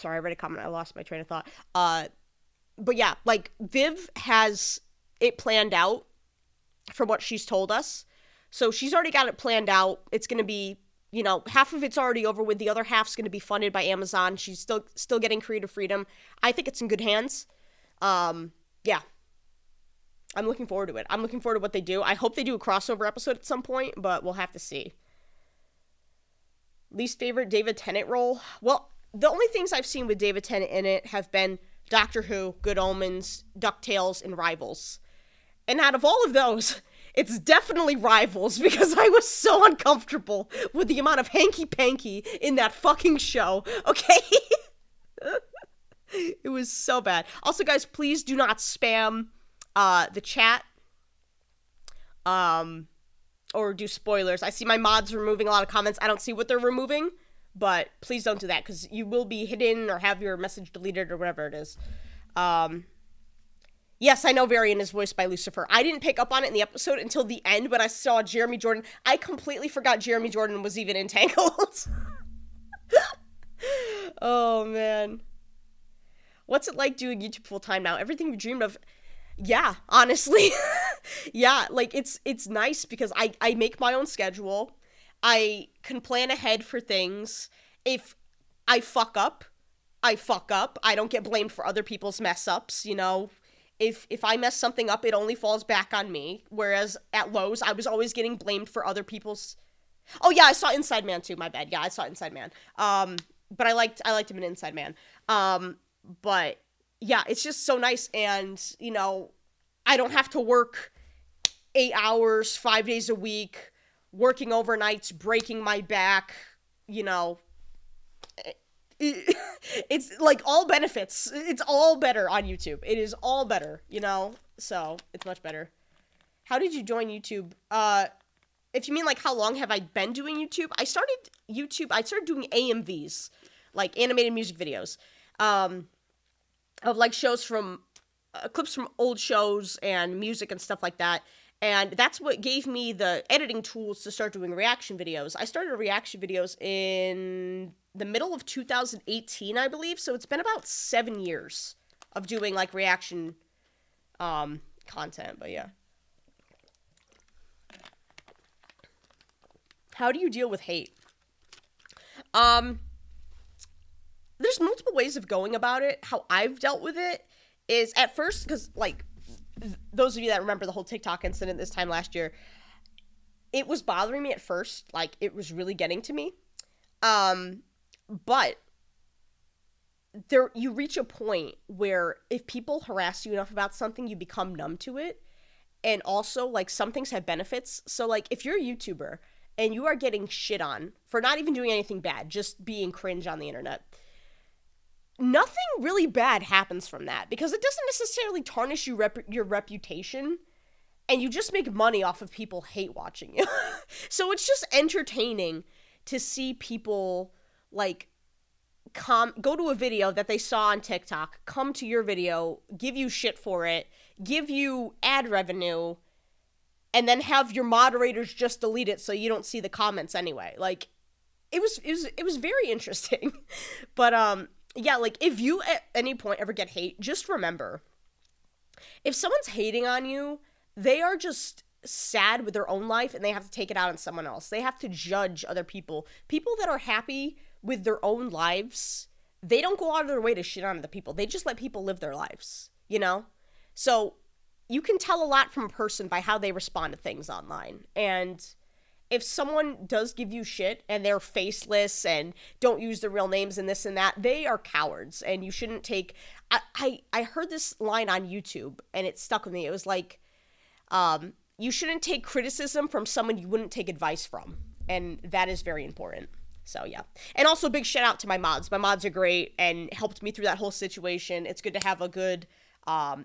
I read a comment. I lost my train of thought. but yeah, like, Viv has it planned out from what she's told us. So she's already got it planned out. It's going to be, you know, half of it's already over with. The other half's going to be funded by Amazon. She's still getting creative freedom. I think it's in good hands. Yeah. I'm looking forward to it. I'm looking forward to what they do. I hope they do a crossover episode at some point, but we'll have to see. Least favorite David Tennant role? Well, the only things I've seen with David Tennant in it have been Doctor Who, Good Omens, DuckTales, and Rivals. And out of all of those, it's definitely Rivals, because I was so uncomfortable with the amount of hanky-panky in that fucking show, okay? It was so bad. Also, guys, please do not spam the chat or do spoilers. I see my mods removing a lot of comments. I don't see what they're removing, but please don't do that, because you will be hidden or have your message deleted or whatever it is. Yes, I know Varian is voiced by Lucifer. I didn't pick up on it in the episode until the end when I saw Jeremy Jordan. I completely forgot Jeremy Jordan was even in Tangled. Oh, man. What's it like doing YouTube full-time now? Everything you dreamed of. Yeah, honestly. Yeah, like, it's nice because I make my own schedule. I can plan ahead for things. If I fuck up, I fuck up. I don't get blamed for other people's mess-ups, you know? If I mess something up, it only falls back on me. Whereas at Lowe's, I was always getting blamed for other people's... Oh, yeah, I saw Inside Man, too. My bad. Yeah, I saw Inside Man. But I liked him in Inside Man. But, yeah, it's just so nice. And, you know, I don't have to work 8 hours, 5 days a week, working overnights, breaking my back, you know... It's like all benefits. It's all better on YouTube. It is all better, you know? So it's much better. How did you join YouTube? If you mean like how long have I been doing YouTube? I started doing AMVs, like animated music videos, of like shows from, clips from old shows and music and stuff like that. And that's what gave me the editing tools to start doing reaction videos. I started reaction videos in the middle of 2018, I believe. So it's been about 7 years of doing like reaction content. But yeah. How do you deal with hate? There's multiple ways of going about it. How I've dealt with it is at first, because like, those of you that remember the whole TikTok incident this time last year, it was bothering me at first. Like, it was really getting to me. But you reach a point where if people harass you enough about something, you become numb to it. And also, like, some things have benefits. So, like, if you're a YouTuber and you are getting shit on for not even doing anything bad, just being cringe on the internet, nothing really bad happens from that, because it doesn't necessarily tarnish your reputation, and you just make money off of people hate watching you. So it's just entertaining to see people, like, go to a video that they saw on TikTok, come to your video, give you shit for it, give you ad revenue, and then have your moderators just delete it so you don't see the comments anyway. Like, it was very interesting. But, yeah, like, if you at any point ever get hate, just remember, if someone's hating on you, they are just sad with their own life, and they have to take it out on someone else. They have to judge other people. People that are happy with their own lives, they don't go out of their way to shit on other people. They just let people live their lives, you know? So, you can tell a lot from a person by how they respond to things online. And if someone does give you shit and they're faceless and don't use their real names and this and that, they are cowards, and you shouldn't take... I heard this line on YouTube, and it stuck with me. It was like, you shouldn't take criticism from someone you wouldn't take advice from. And that is very important. So, yeah. And also, big shout out to my mods. My mods are great and helped me through that whole situation. It's good to have a good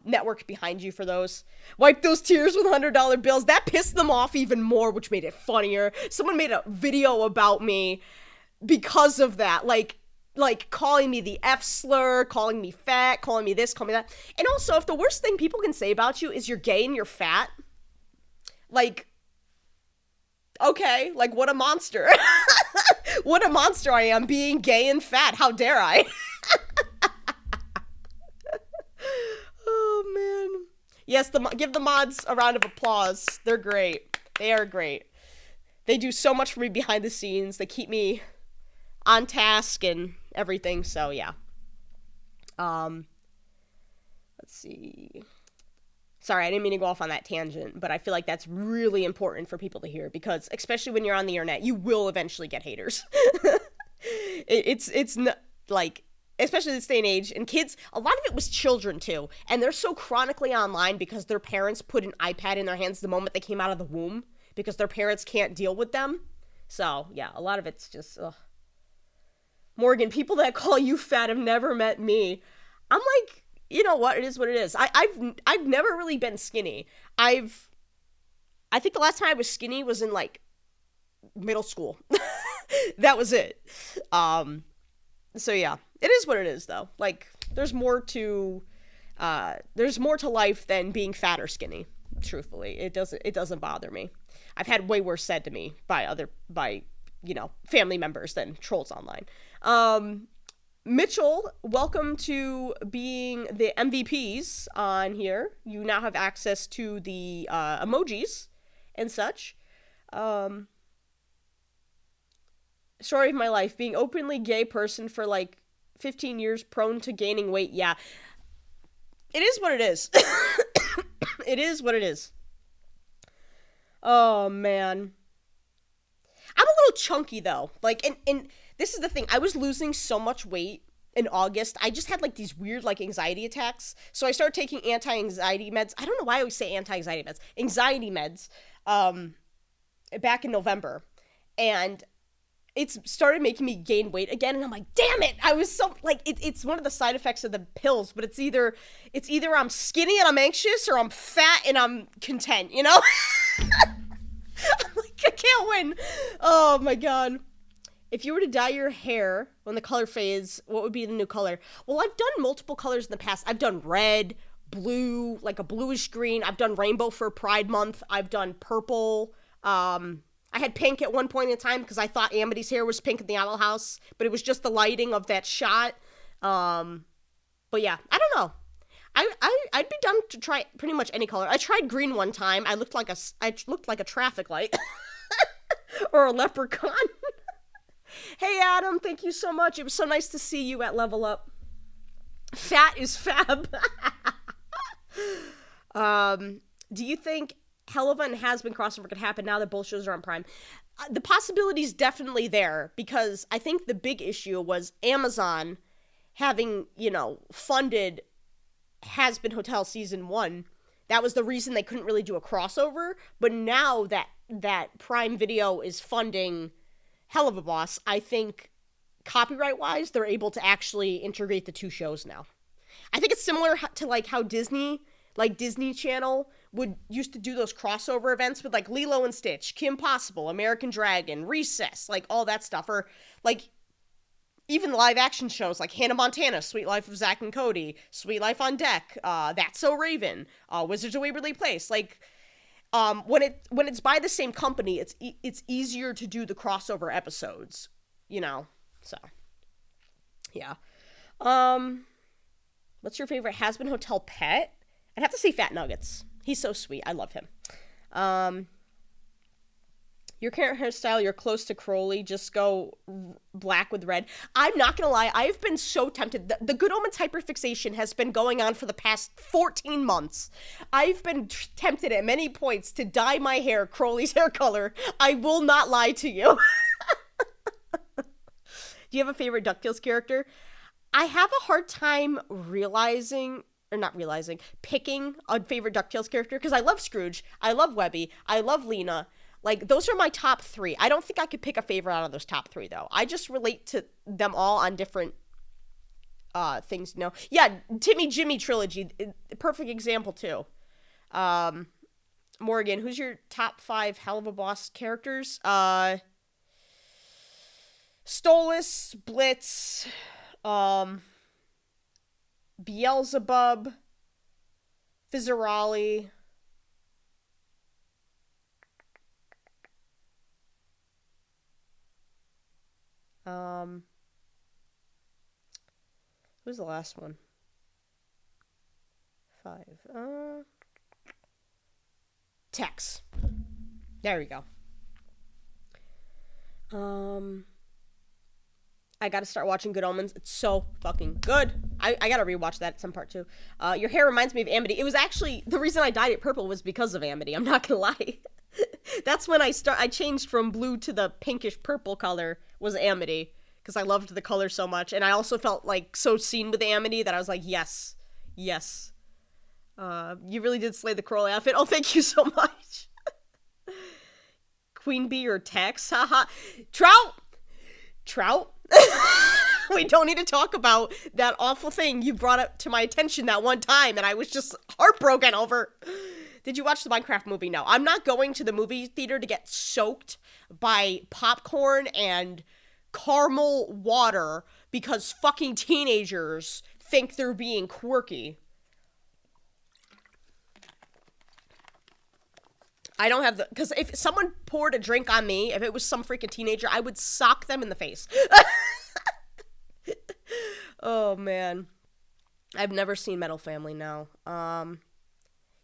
network behind you for those. Wipe those tears with $100 bills. That pissed them off even more, which made it funnier. Someone made a video about me because of that. Like calling me the F slur, calling me fat, calling me this, calling me that. And also, if the worst thing people can say about you is you're gay and you're fat, like, okay, like, what a monster. What a monster I am, being gay and fat. How dare I? Yes, give the mods a round of applause. They're great. They are great. They do so much for me behind the scenes. They keep me on task and everything. So yeah. Let's see. Sorry, I didn't mean to go off on that tangent, but I feel like that's really important for people to hear because, especially when you're on the internet, you will eventually get haters. It's not like, especially this day and age, and kids, a lot of it was children too, and they're so chronically online because their parents put an iPad in their hands the moment they came out of the womb because their parents can't deal with them. So yeah, a lot of it's just, ugh. Morgan, people that call you fat have never met me. I'm like, you know what? It is what it is. I've never really been skinny. I think the last time I was skinny was in like middle school. That was it. So yeah, it is what it is though. Like there's more to life than being fat or skinny. Truthfully, it doesn't bother me. I've had way worse said to me by family members than trolls online. Mitchell, welcome to being the MVPs on here. You now have access to the emojis and such. Story of my life, being openly gay person for like 15 years, prone to gaining weight. Yeah. It is what it is. It is what it is. Oh, man. I'm a little chunky, though. Like, and this is the thing. I was losing so much weight in August. I just had, like, these weird, like, anxiety attacks. So I started taking anti-anxiety meds. I don't know why I always say anti-anxiety meds. Anxiety meds, back in November. And it's started making me gain weight again. And I'm like, damn it. I was so, like, it's one of the side effects of the pills. But it's either I'm skinny and I'm anxious or I'm fat and I'm content, you know? I'm like, I can't win. Oh, my God. If you were to dye your hair when the color fades, what would be the new color? Well, I've done multiple colors in the past. I've done red, blue, like a bluish green. I've done rainbow for Pride Month. I've done purple. I had pink at one point in time because I thought Amity's hair was pink in the Owl House, but it was just the lighting of that shot. But yeah, I don't know. I'd be down to try pretty much any color. I tried green one time. I looked like a traffic light or a leprechaun. Hey, Adam, thank you so much. It was so nice to see you at Level Up. Fat is fab. Do you think Helluva and Has-Been crossover could happen now that both shows are on Prime? The possibility's definitely there, because I think the big issue was Amazon having, funded Has-Been Hotel Season 1. That was the reason they couldn't really do a crossover, but now that Prime Video is funding Helluva Boss, I think copyright-wise, they're able to actually integrate the two shows now. I think it's similar to like how Disney Channel used to do those crossover events with like Lilo and Stitch, Kim Possible, American Dragon, Recess, like all that stuff, or like even live action shows like Hannah Montana, Sweet Life of Zack and Cody, Sweet Life on Deck, That's So Raven, Wizards of Waverly Place, like. When it's by the same company, it's easier to do the crossover episodes, so, yeah. What's your favorite Has-Been Hotel pet? I'd have to say Fat Nuggets. He's so sweet. I love him. Your current hairstyle, you're close to Crowley. Just go black with red. I'm not gonna lie. I've been so tempted. The Good Omens hyperfixation has been going on for the past 14 months. I've been tempted at many points to dye my hair Crowley's hair color. I will not lie to you. Do you have a favorite DuckTales character? I have a hard time picking a favorite DuckTales character, because I love Scrooge, I love Webby, I love Lena. Like, those are my top 3. I don't think I could pick a favorite out of those top 3, though. I just relate to them all on different things, Yeah, Timmy Jimmy trilogy, perfect example, too. Morgan, who's your top 5 Helluva Boss characters? Stolas, Blitz, Beelzebub, Fizzarali. Who's the last one? 5. Tex. There we go. I gotta start watching Good Omens. It's so fucking good. I gotta rewatch that at some part too. Your hair reminds me of Amity. It was actually, the reason I dyed it purple was because of Amity. I'm not gonna lie. That's when I changed from blue to the pinkish purple color, was Amity. Because I loved the color so much. And I also felt like so seen with Amity that I was like, yes. Yes. You really did slay the Crowley outfit. Oh, thank you so much. Queen Bee or Tex? Haha. Trout? We don't need to talk about that awful thing you brought up to my attention that one time, and I was just heartbroken over. Did you watch the Minecraft movie? No. I'm not going to the movie theater to get soaked by popcorn and caramel water because fucking teenagers think they're being quirky. I don't have the... Because if someone poured a drink on me, if it was some freaking teenager, I would sock them in the face. Oh, man. I've never seen Metal Family, no.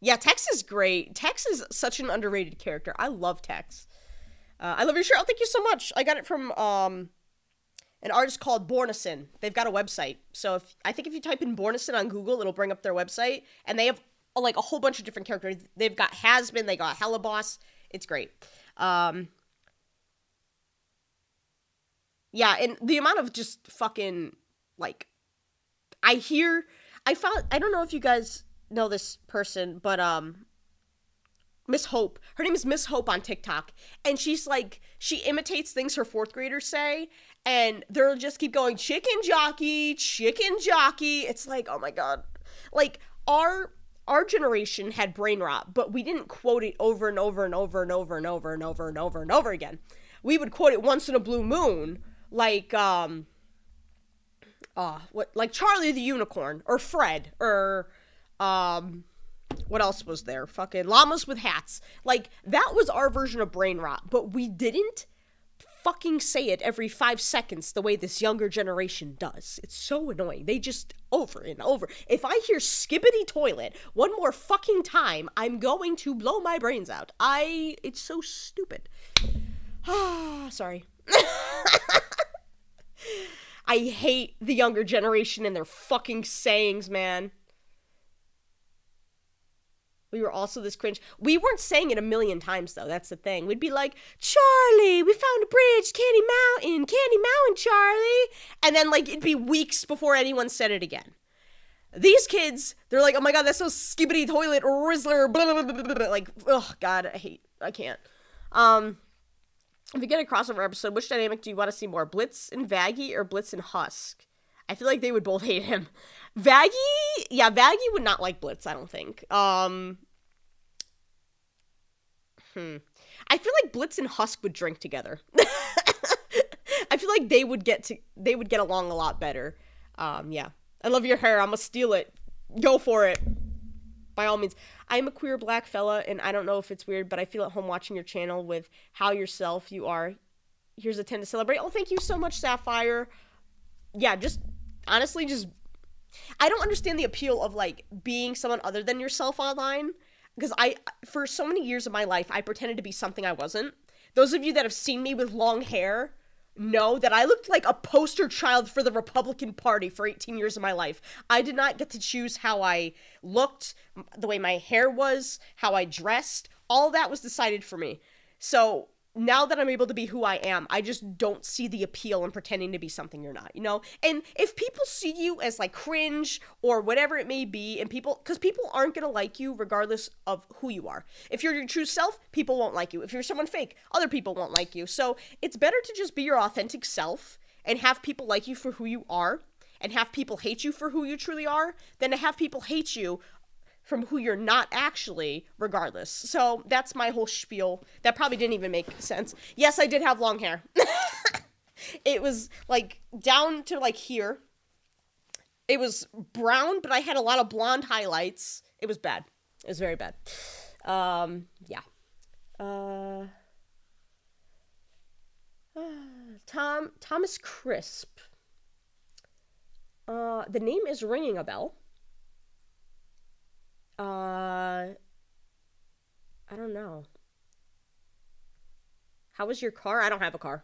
Yeah, Tex is great. Tex is such an underrated character. I love Tex. I love your shirt. Oh, thank you so much. I got it from an artist called Bornison. They've got a website. So I think if you type in Bornison on Google, it'll bring up their website. And they have like a whole bunch of different characters. They've got Hasbin, they got Hellaboss. It's great. Yeah, and the amount of just fucking, like, I don't know if you guys know this person, but, Miss Hope. Her name is Miss Hope on TikTok. And she's like, she imitates things her fourth graders say, and they'll just keep going, chicken jockey. It's like, oh my god. Like, our generation had brain rot, but we didn't quote it over and over and over and over and over and over and over and over again. We would quote it once in a blue moon, like like Charlie the Unicorn, or Fred, or what else was there? Fucking llamas with hats. Like, that was our version of brain rot, but we didn't fucking say it every 5 seconds the way this younger generation does. It's so annoying. They just over and over. If I hear skibbity toilet one more fucking time, I'm going to blow my brains out. It's so stupid. Sorry. I hate the younger generation and their fucking sayings, man. We were also this cringe. We weren't saying it a million times, though. That's the thing. We'd be like, Charlie, we found a bridge, Candy Mountain, Charlie. And then, like, it'd be weeks before anyone said it again. These kids, they're like, oh my god, that's so skibbity toilet, Rizzler, blah, blah, blah, blah, blah. Like, oh god, I can't. If you get a crossover episode, which dynamic do you want to see more? Blitz and Vaggie or Blitz and Husk? I feel like they would both hate him. Vaggie would not like Blitz, I don't think. I feel like Blitz and Husk would drink together. I feel like they would get along a lot better. Yeah. I love your hair. I'm gonna steal it. Go for it. By all means. I'm a queer black fella, and I don't know if it's weird, but I feel at home watching your channel with how yourself you are. Here's a 10 to celebrate. Oh, thank you so much, Sapphire. Yeah, just, honestly, I don't understand the appeal of, like, being someone other than yourself online, because for so many years of my life, I pretended to be something I wasn't. Those of you that have seen me with long hair know that I looked like a poster child for the Republican Party for 18 years of my life. I did not get to choose how I looked, the way my hair was, how I dressed. All that was decided for me. So now that I'm able to be who I am, I just don't see the appeal in pretending to be something you're not, you know? And if people see you as, like, cringe or whatever it may be, and because people aren't gonna like you regardless of who you are. If you're your true self, people won't like you. If you're someone fake, other people won't like you. So it's better to just be your authentic self and have people like you for who you are and have people hate you for who you truly are than to have people hate you from who you're not actually, regardless. So that's my whole spiel. That probably didn't even make sense. Yes, I did have long hair. It was, like, down to, like, here. It was brown, but I had a lot of blonde highlights. It was bad. It was very bad. Yeah. Thomas Crisp. The name is ringing a bell. I don't know. How was your car? I don't have a car.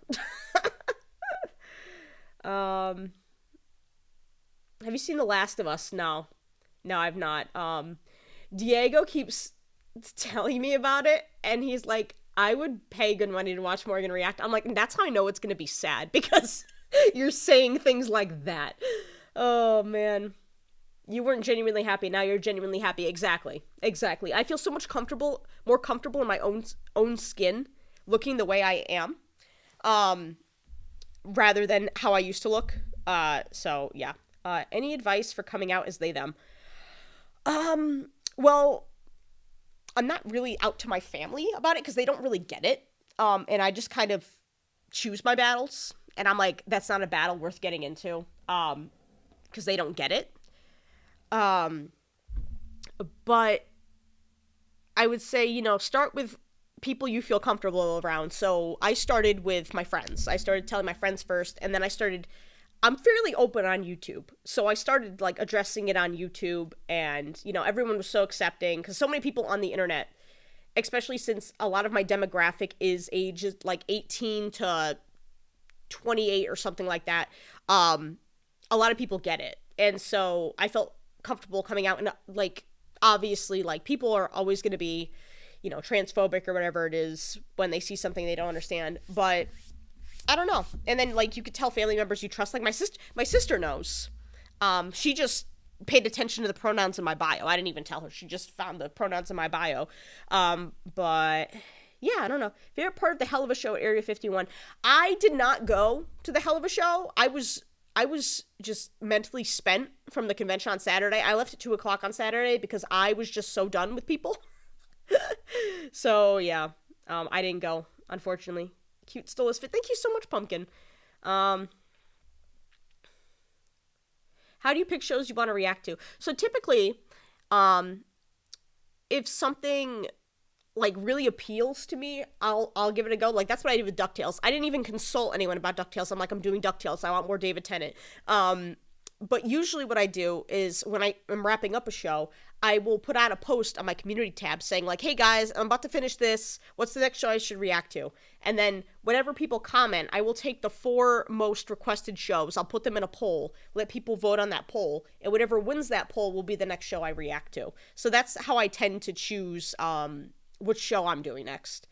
Have you seen The Last of Us? No. No, I've not. Diego keeps telling me about it, and he's like, I would pay good money to watch Morgan react. I'm like, that's how I know it's gonna be sad, because you're saying things like that. Oh, man. You weren't genuinely happy, now you're genuinely happy. Exactly. I feel so much more comfortable in my own skin, looking the way I am, rather than how I used to look. So, yeah. Any advice for coming out as they, them? Well, I'm not really out to my family about it because they don't really get it. And I just kind of choose my battles. And I'm like, that's not a battle worth getting into. Because they don't get it. But I would say, start with people you feel comfortable around. So I started with my friends. I started telling my friends first, and then I'm fairly open on YouTube. So I started, addressing it on YouTube, and, everyone was so accepting, because so many people on the internet, especially since a lot of my demographic is ages, 18 to 28 or something like that, a lot of people get it. And so I felt comfortable coming out, and, obviously, people are always going to be, transphobic or whatever it is when they see something they don't understand, but I don't know. And then, you could tell family members you trust. My sister knows. She just paid attention to the pronouns in my bio. I didn't even tell her. She just found the pronouns in my bio. But, yeah, I don't know. Favorite part of the Hell of a Show at Area 51. I did not go to the Hell of a Show. I was just mentally spent from the convention on Saturday. I left at 2 o'clock on Saturday because I was just so done with people. So, yeah. I didn't go, unfortunately. Cute still is fit. Thank you so much, Pumpkin. How do you pick shows you want to react to? So typically, if something really appeals to me, I'll give it a go. That's what I did with DuckTales. I didn't even consult anyone about DuckTales. I'm doing DuckTales. I want more David Tennant. But usually what I do is when I am wrapping up a show, I will put out a post on my community tab saying hey guys, I'm about to finish this. What's the next show I should react to? And then whenever people comment, I will take the 4 most requested shows. I'll put them in a poll, let people vote on that poll, and whatever wins that poll will be the next show I react to. So that's how I tend to choose which show I'm doing next.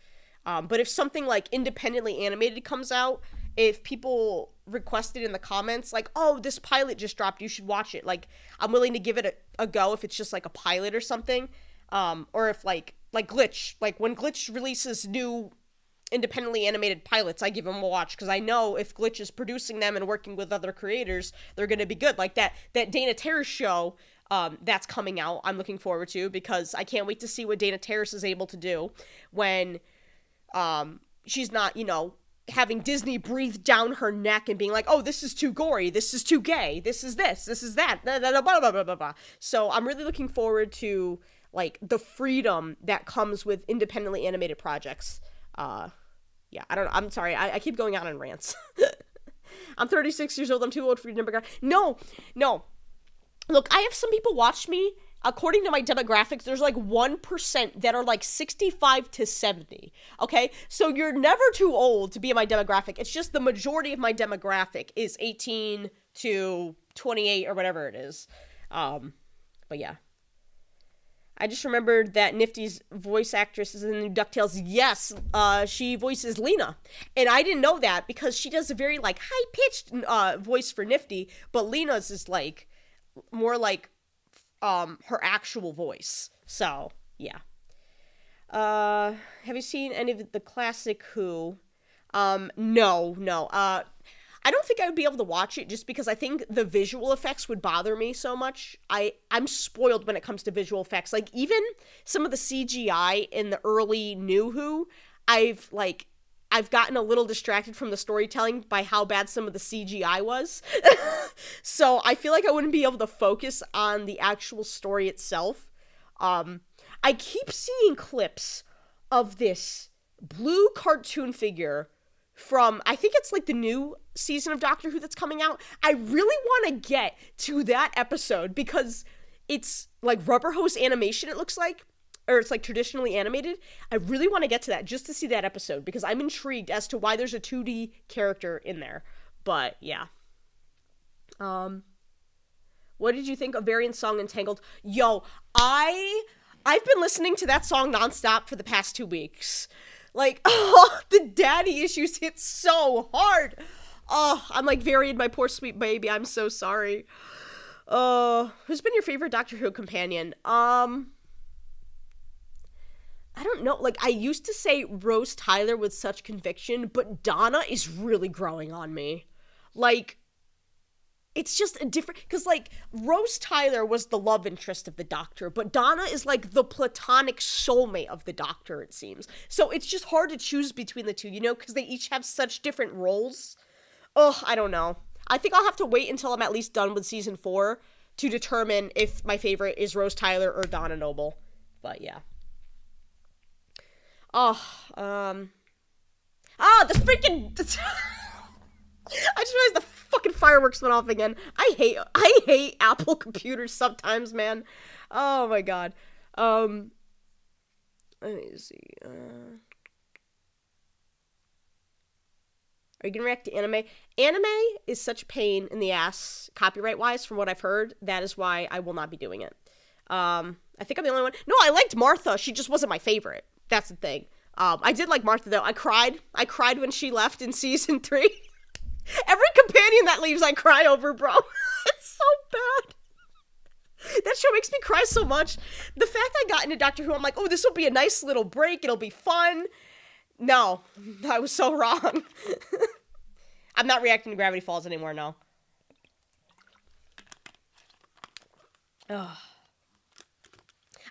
But if something independently animated comes out, if people request it in the comments, oh, this pilot just dropped, you should watch it. I'm willing to give it a go if it's just a pilot or something. Or if Glitch, when Glitch releases new independently animated pilots, I give them a watch, because I know if Glitch is producing them and working with other creators, they're going to be good. That Dana Terrace show, that's coming out, I'm looking forward to, because I can't wait to see what Dana Terrace is able to do when she's not, having Disney breathe down her neck and being oh, this is too gory, this is too gay, this is this is that, blah, blah, blah, blah, blah, blah. So I'm really looking forward to, the freedom that comes with independently animated projects. Yeah, I don't know, I'm sorry, I keep going on rants. I'm 36 years old, I'm too old for your demographic. No. Look, I have some people watch me. According to my demographics, there's 1% that are 65 to 70, okay? So you're never too old to be in my demographic. It's just the majority of my demographic is 18 to 28 or whatever it is. But yeah. I just remembered that Nifty's voice actress is in the new DuckTales. Yes, she voices Lena. And I didn't know that because she does a very high-pitched voice for Nifty, but Lena's is more her actual voice. So, yeah. Have you seen any of the classic Who? No. I don't think I would be able to watch it just because I think the visual effects would bother me so much. I'm spoiled when it comes to visual effects. Even some of the CGI in the early New Who, I've gotten a little distracted from the storytelling by how bad some of the CGI was. So I feel like I wouldn't be able to focus on the actual story itself. I keep seeing clips of this blue cartoon figure from, I think it's the new season of Doctor Who that's coming out. I really want to get to that episode because it's rubber hose animation, it looks like. or it's like traditionally animated. I really want to get to that just to see that episode because I'm intrigued as to why there's a 2D character in there. But yeah. What did you think of Variant's song Entangled? Yo, I've been listening to that song nonstop for the past 2 weeks. Like, oh, the daddy issues hit so hard. Oh, I'm like, Variant, my poor sweet baby. I'm so sorry. Who's been your favorite Doctor Who companion? I don't know. Like, I used to say Rose Tyler with such conviction, but Donna is really growing on me. Like, it's just a different, because, like, Rose Tyler was the love interest of the Doctor, but Donna is, like, the platonic soulmate of the Doctor, it seems. So it's just hard to choose between the two, you know, because they each have such different roles. Ugh, I don't know. I think I'll have to wait until I'm at least done with season 4 to determine if my favorite is Rose Tyler or Donna Noble. But, yeah. The freaking... I just realized the fucking fireworks went off again. I hate Apple computers sometimes, man. Oh my god. Let me see. Are you gonna react to anime? Anime is such a pain in the ass, copyright-wise, from what I've heard. That is why I will not be doing it. I think I'm the only one. No, I liked Martha. She just wasn't my favorite. That's the thing. I did like Martha, though. I cried when she left in season 3. Every companion that leaves, I cry over, bro. It's so bad. That show makes me cry so much. The fact I got into Doctor Who, I'm like, oh, this will be a nice little break. It'll be fun. No, I was so wrong. I'm not reacting to Gravity Falls anymore, no. Ugh.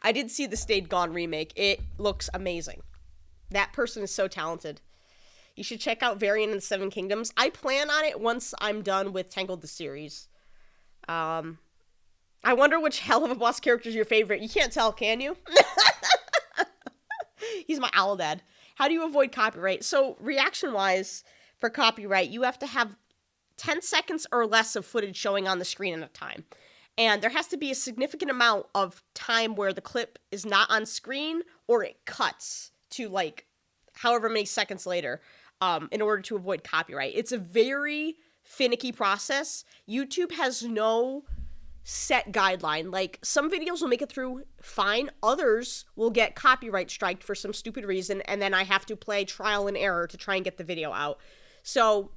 I did see the Stayed Gone remake. It looks amazing. That person is so talented. You should check out Variant and the Seven Kingdoms. I plan on it once I'm done with Tangled the series. I wonder which Hell of a Boss character is your favorite. You can't tell, can you? He's my owl dad. How do you avoid copyright? So, reaction-wise, for copyright, you have to have 10 seconds or less of footage showing on the screen at a time. And there has to be a significant amount of time where the clip is not on screen or it cuts to, like, however many seconds later. In order to avoid copyright. It's a very finicky process. YouTube has no set guideline. Like, some videos will make it through fine. Others will get copyright striked for some stupid reason, and then I have to play trial and error to try and get the video out. So,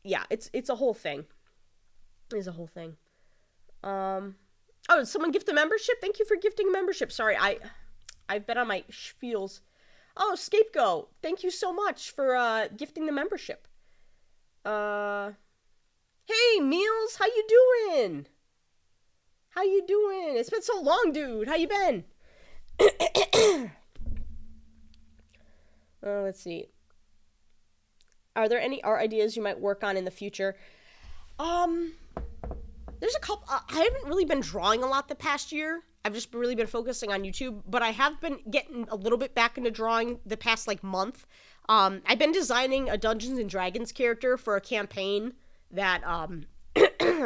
yeah, it's a whole thing. It's a whole thing. Oh, did someone gift a membership? Thank you for gifting a membership. Sorry, I've been on my spiels. Oh, Scapegoat, thank you so much for gifting the membership. Hey, Meals, how you doing? How you doing? It's been so long, dude. How you been? Let's see. Are there any art ideas you might work on in the future? There's a couple. I haven't really been drawing a lot the past year. I've just really been focusing on YouTube, but I have been getting a little bit back into drawing the past, like, month. I've been designing a Dungeons & Dragons character for a campaign that,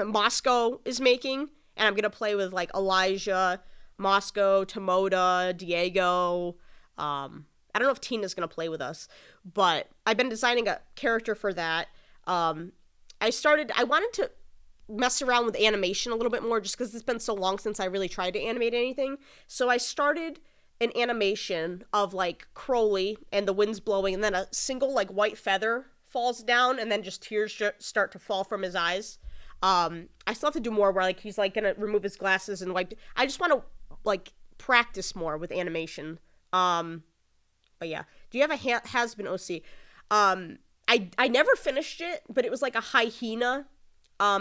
Moscow is making, and I'm gonna play with, like, Elijah, Moscow, Tomoda, Diego. I don't know if Tina's gonna play with us, but I've been designing a character for that. I wanted to mess around with animation a little bit more just because it's been so long since I really tried to animate anything. So I started an animation of, like, Crowley and the wind's blowing and then a single, like, white feather falls down and then just tears start to fall from his eyes. I still have to do more where, like, he's, like, gonna remove his glasses and wipe. I just want to, like, practice more with animation. But yeah. Do you have a has-been OC? I never finished it, but it was like a hyena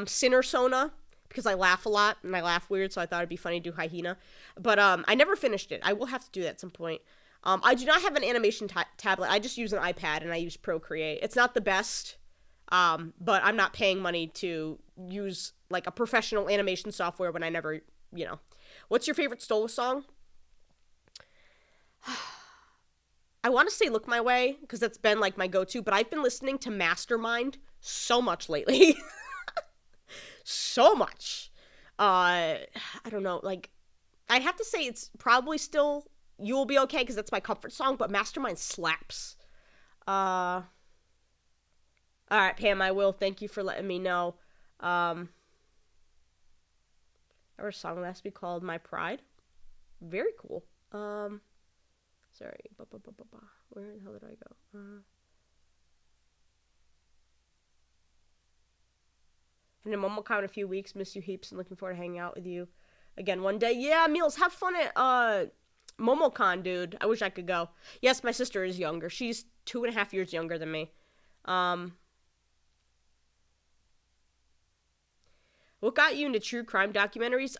Sinner Sona, because I laugh a lot, and I laugh weird, so I thought it'd be funny to do hyena. But I never finished it. I will have to do that at some point. I do not have an animation tablet. I just use an iPad, and I use Procreate. It's not the best, but I'm not paying money to use, like, a professional animation software when I never, you know. What's your favorite Stola song? I want to say Look My Way, because that's been, like, my go-to, but I've been listening to Mastermind so much lately. So much. I don't know, like, I'd have to say it's probably still You Will Be Okay, because that's my comfort song, but Mastermind slaps. Alright, Pam, I will. Thank you for letting me know. Our song last week called My Pride. Very cool. Sorry. Where the hell did I go? And then MomoCon in a few weeks. Miss you heaps and looking forward to hanging out with you again one day. Yeah, Meals, have fun at MomoCon, dude. I wish I could go. Yes, my sister is younger. She's 2.5 years younger than me. What got you into true crime documentaries?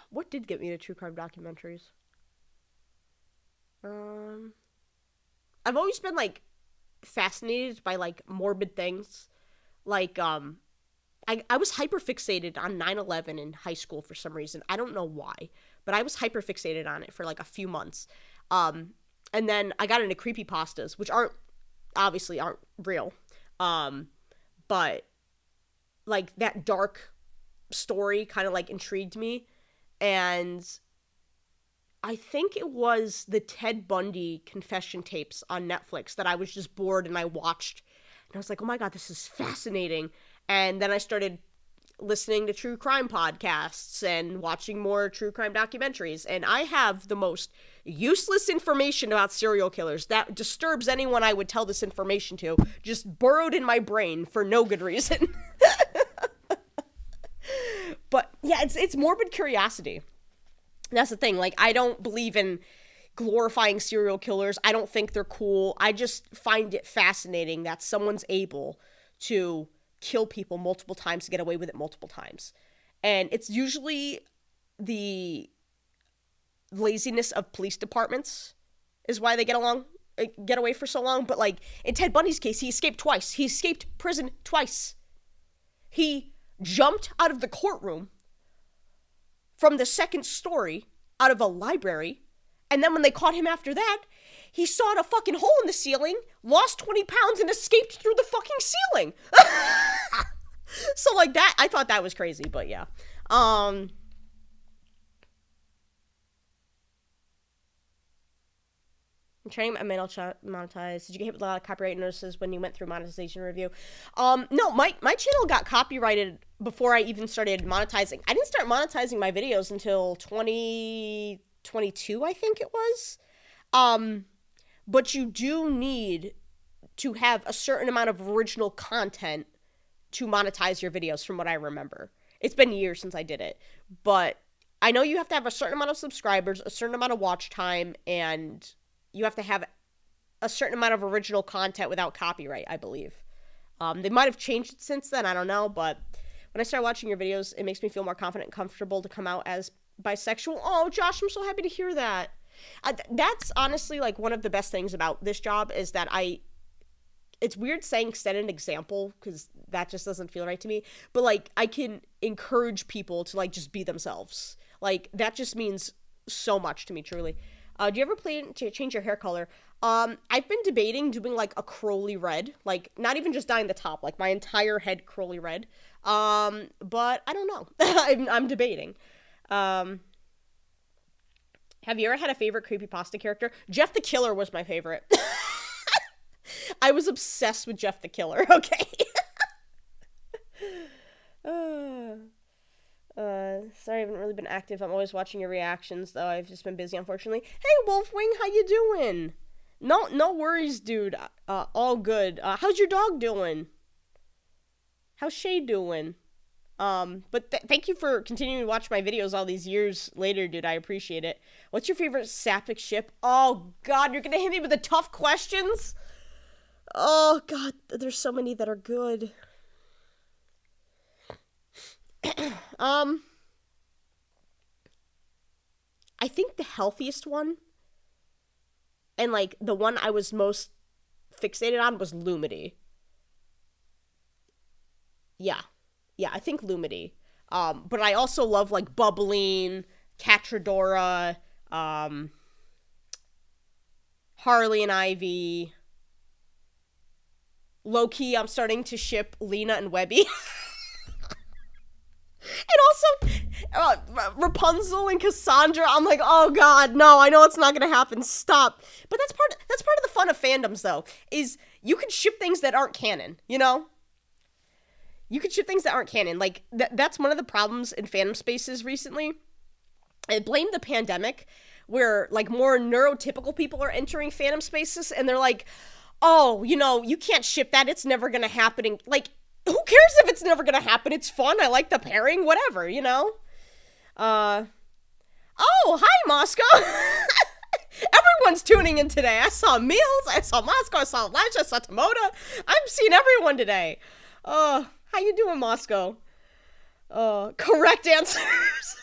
What did get me into true crime documentaries? I've always been, like, fascinated by, like, morbid things. Like, I was hyperfixated on 9/11 in high school for some reason. I don't know why, but I was hyperfixated on it for like a few months. And then I got into creepypastas, which obviously aren't real. But like that dark story kind of like intrigued me. And I think it was the Ted Bundy confession tapes on Netflix that I was just bored and I watched. And I was like, oh my God, this is fascinating. And then I started listening to true crime podcasts and watching more true crime documentaries. And I have the most useless information about serial killers that disturbs anyone I would tell this information to, just burrowed in my brain for no good reason. But yeah, it's morbid curiosity. That's the thing. Like, I don't believe in glorifying serial killers. I don't think they're cool. I just find it fascinating that someone's able to kill people multiple times to get away with it multiple times. And it's usually the laziness of police departments is why they get away for so long. But like in Ted Bundy's case, he escaped twice. He escaped prison twice. He jumped out of the courtroom from the second story out of a library. And then when they caught him after that, he sawed a fucking hole in the ceiling, lost 20 pounds, and escaped through the fucking ceiling. So, like, that, I thought that was crazy, but yeah. I'm trying my mail monetize. Did you get hit with a lot of copyright notices when you went through monetization review? No, my channel got copyrighted before I even started monetizing. I didn't start monetizing my videos until 2022, I think it was. But you do need to have a certain amount of original content to monetize your videos, from what I remember. It's been years since I did it, but I know you have to have a certain amount of subscribers, a certain amount of watch time, and you have to have a certain amount of original content without copyright, I believe. They might have changed it since then, I don't know, but when I start watching your videos, it makes me feel more confident and comfortable to come out as bisexual. Oh, Josh, I'm so happy to hear that. That's honestly, like, one of the best things about this job is that it's weird saying set an example, because that just doesn't feel right to me, but, like, I can encourage people to, like, just be themselves. Like, that just means so much to me, truly. Do you ever plan to change your hair color? I've been debating doing, like, a curly red, like, not even just dyeing the top, like, my entire head curly red, but I don't know. I'm debating. Have you ever had a favorite creepypasta character? Jeff the Killer was my favorite. I was obsessed with Jeff the Killer, okay? Sorry, I haven't really been active. I'm always watching your reactions, though. I've just been busy, unfortunately. Hey, Wolfwing, how you doing? No worries, dude. All good. How's your dog doing? How's Shay doing? But thank you for continuing to watch my videos all these years later, dude. I appreciate it. What's your favorite sapphic ship? Oh, God, you're gonna hit me with the tough questions? Oh, God, there's so many that are good. I think the healthiest one, and, like, the one I was most fixated on was Lumity. Yeah, I think Lumity. But I also love, like, Bubbling, Catradora, Harley and Ivy. Low-key, I'm starting to ship Lena and Webby. And also, Rapunzel and Cassandra, I'm like, oh god, no, I know it's not gonna happen, stop. But that's part of the fun of fandoms, though, is you can ship things that aren't canon, you know? You can ship things that aren't canon. Like, that's one of the problems in fandom spaces recently. I blame the pandemic, where, like, more neurotypical people are entering fandom spaces, and they're like, oh, you know, you can't ship that, it's never gonna happen. And, like, who cares if it's never gonna happen? It's fun, I like the pairing, whatever, you know? Oh, hi, Moscow! Everyone's tuning in today. I saw Meals, I saw Moscow, I saw Elijah, I saw Tomoda. I'm seeing everyone today. How you doing, Moscow? Correct answers.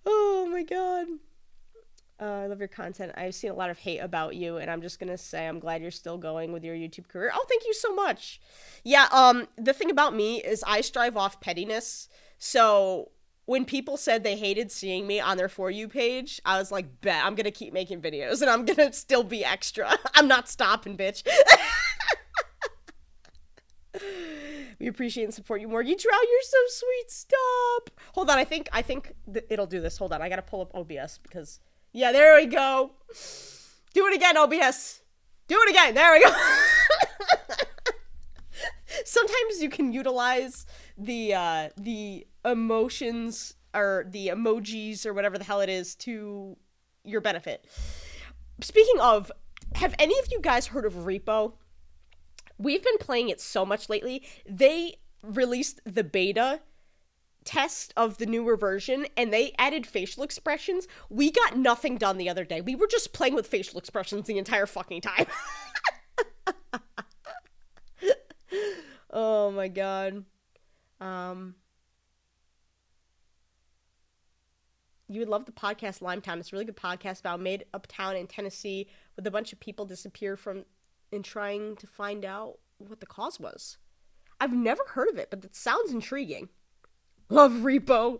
Oh my god. I love your content. I've seen a lot of hate about you, and I'm just gonna say I'm glad you're still going with your YouTube career. Oh, thank you so much. Yeah, the thing about me is I strive off pettiness, so when people said they hated seeing me on their For You page, I was like, bet, I'm gonna keep making videos, and I'm gonna still be extra. I'm not stopping, bitch. We appreciate and support you more. You Drow, you're so sweet. Stop. Hold on, I think it'll do this. Hold on, I gotta pull up OBS, because... Yeah, there we go. Do it again, OBS. Do it again. There we go. Sometimes you can utilize the emotions or the emojis or whatever the hell it is to your benefit. Speaking of, have any of you guys heard of Repo? We've been playing it so much lately. They released the beta test of the newer version, and they added facial expressions. We got nothing done the other day. We were just playing with facial expressions the entire fucking time. Oh my god. You would love the podcast Limetown. It's a really good podcast about made up town in Tennessee with a bunch of people disappear from and trying to find out what the cause was. I've never heard of it, but it sounds intriguing. Love Repo.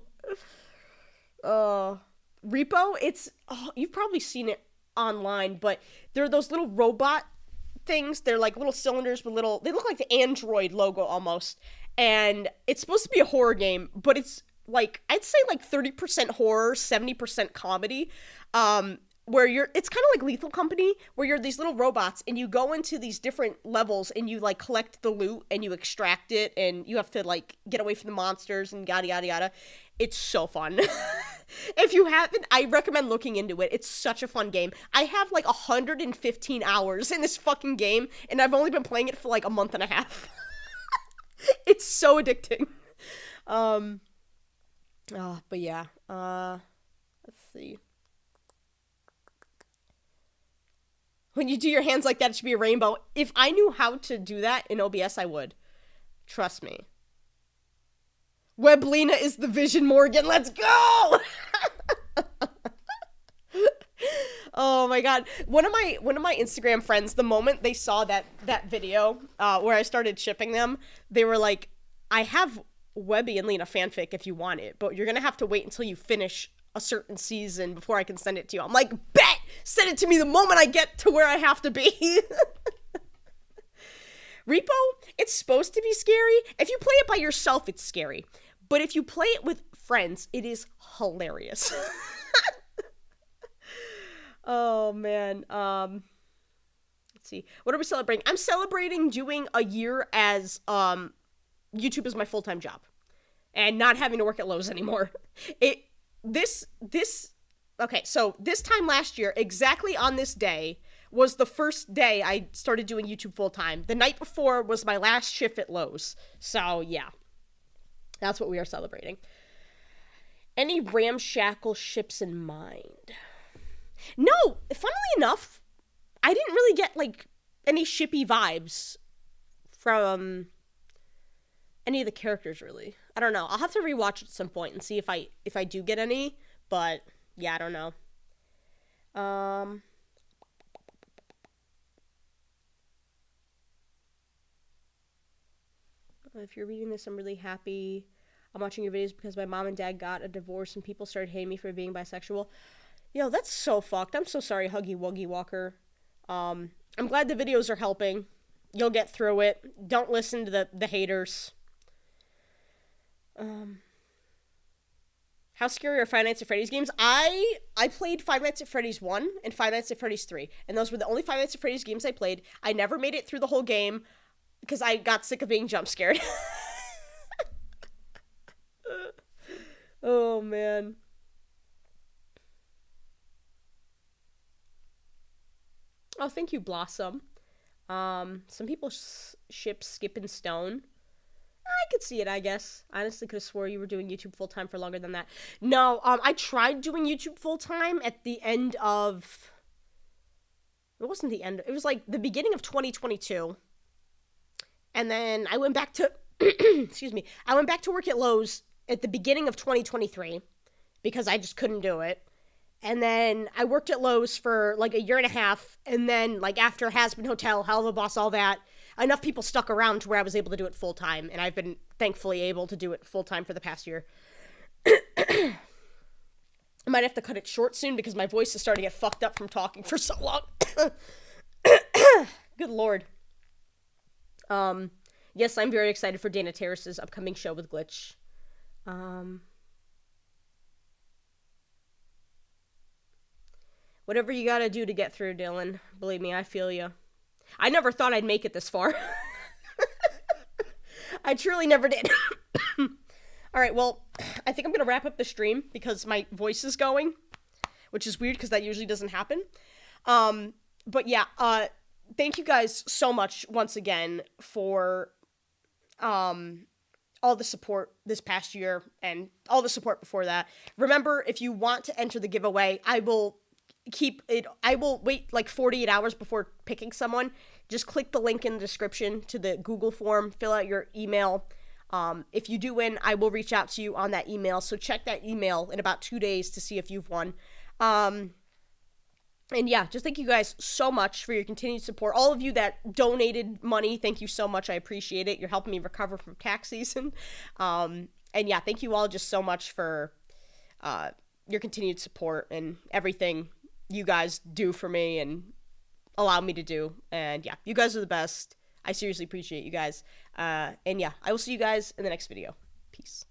Repo, it's... Oh, you've probably seen it online, but there are those little robot things. They're like little cylinders with little... They look like the Android logo almost. And it's supposed to be a horror game, but it's like... I'd say like 30% horror, 70% comedy. Where you're... It's kind of like Lethal Company, where you're these little robots, and you go into these different levels, and you, like, collect the loot, and you extract it, and you have to, like, get away from the monsters, and yada, yada, yada. It's so fun. If you haven't, I recommend looking into it. It's such a fun game. I have, like, 115 hours in this fucking game, and I've only been playing it for, like, a month and a half. It's so addicting. But yeah. Let's see. When you do your hands like that, it should be a rainbow. If I knew how to do that in OBS, I would. Trust me. Weblina is the Vision Morgan. Let's go! Oh my god. One of my Instagram friends, the moment they saw that video where I started shipping them, they were like, I have Webby and Lena fanfic if you want it, but you're gonna have to wait until you finish a certain season before I can send it to you. I'm like, bet! Send it to me the moment I get to where I have to be. Repo, it's supposed to be scary. If you play it by yourself, it's scary. But if you play it with friends, it is hilarious. Oh, man. Let's see. What are we celebrating? I'm celebrating doing a year as YouTube is my full-time job. And not having to work at Lowe's anymore. Okay, so this time last year, exactly on this day, was the first day I started doing YouTube full-time. The night before was my last shift at Lowe's. So, yeah. That's what we are celebrating. Any ramshackle ships in mind? No, funnily enough, I didn't really get, like, any shippy vibes from any of the characters, really. I don't know. I'll have to rewatch it at some point and see if I do get any, but... Yeah, I don't know. If you're reading this, I'm really happy. I'm watching your videos because my mom and dad got a divorce and people started hating me for being bisexual. Yo, that's so fucked. I'm so sorry, Huggy Wuggy Walker. I'm glad the videos are helping. You'll get through it. Don't listen to the haters. How scary are Five Nights at Freddy's games? I played Five Nights at Freddy's 1 and Five Nights at Freddy's 3. And those were the only Five Nights at Freddy's games I played. I never made it through the whole game because I got sick of being jump scared. Oh, man. Oh, thank you, Blossom. Some people ship Skip and Stone. I could see it, I guess. I honestly could have swore you were doing YouTube full-time for longer than that. No, I tried doing YouTube full-time at the end of... It wasn't the end. It was like the beginning of 2022. And then I went back to... excuse me. I went back to work at Lowe's at the beginning of 2023 because I just couldn't do it. And then I worked at Lowe's for like a year and a half. And then like after Has-Been Hotel, Hell of a Boss, all that, enough people stuck around to where I was able to do it full time. And I've been thankfully able to do it full time for the past year. I might have to cut it short soon because my voice is starting to get fucked up from talking for so long. Good Lord. Yes, I'm very excited for Dana Terrace's upcoming show with Glitch. Whatever you gotta do to get through, Dylan. Believe me, I feel you. I never thought I'd make it this far. I truly never did. Alright, well, I think I'm gonna wrap up the stream because my voice is going, which is weird because that usually doesn't happen. But yeah, thank you guys so much once again for all the support this past year and all the support before that. Remember, if you want to enter the giveaway, I will wait like 48 hours before picking someone. Just click the link in the description to the Google form, fill out your email. If you do win, I will reach out to you on that email. So check that email in about 2 days to see if you've won. And yeah, just thank you guys so much for your continued support. All of you that donated money, thank you so much. I appreciate it. You're helping me recover from tax season. And yeah, thank you all just so much for your continued support and everything you guys do for me and allow me to do. And yeah, you guys are the best. I seriously appreciate you guys. And yeah, I will see you guys in the next video. Peace.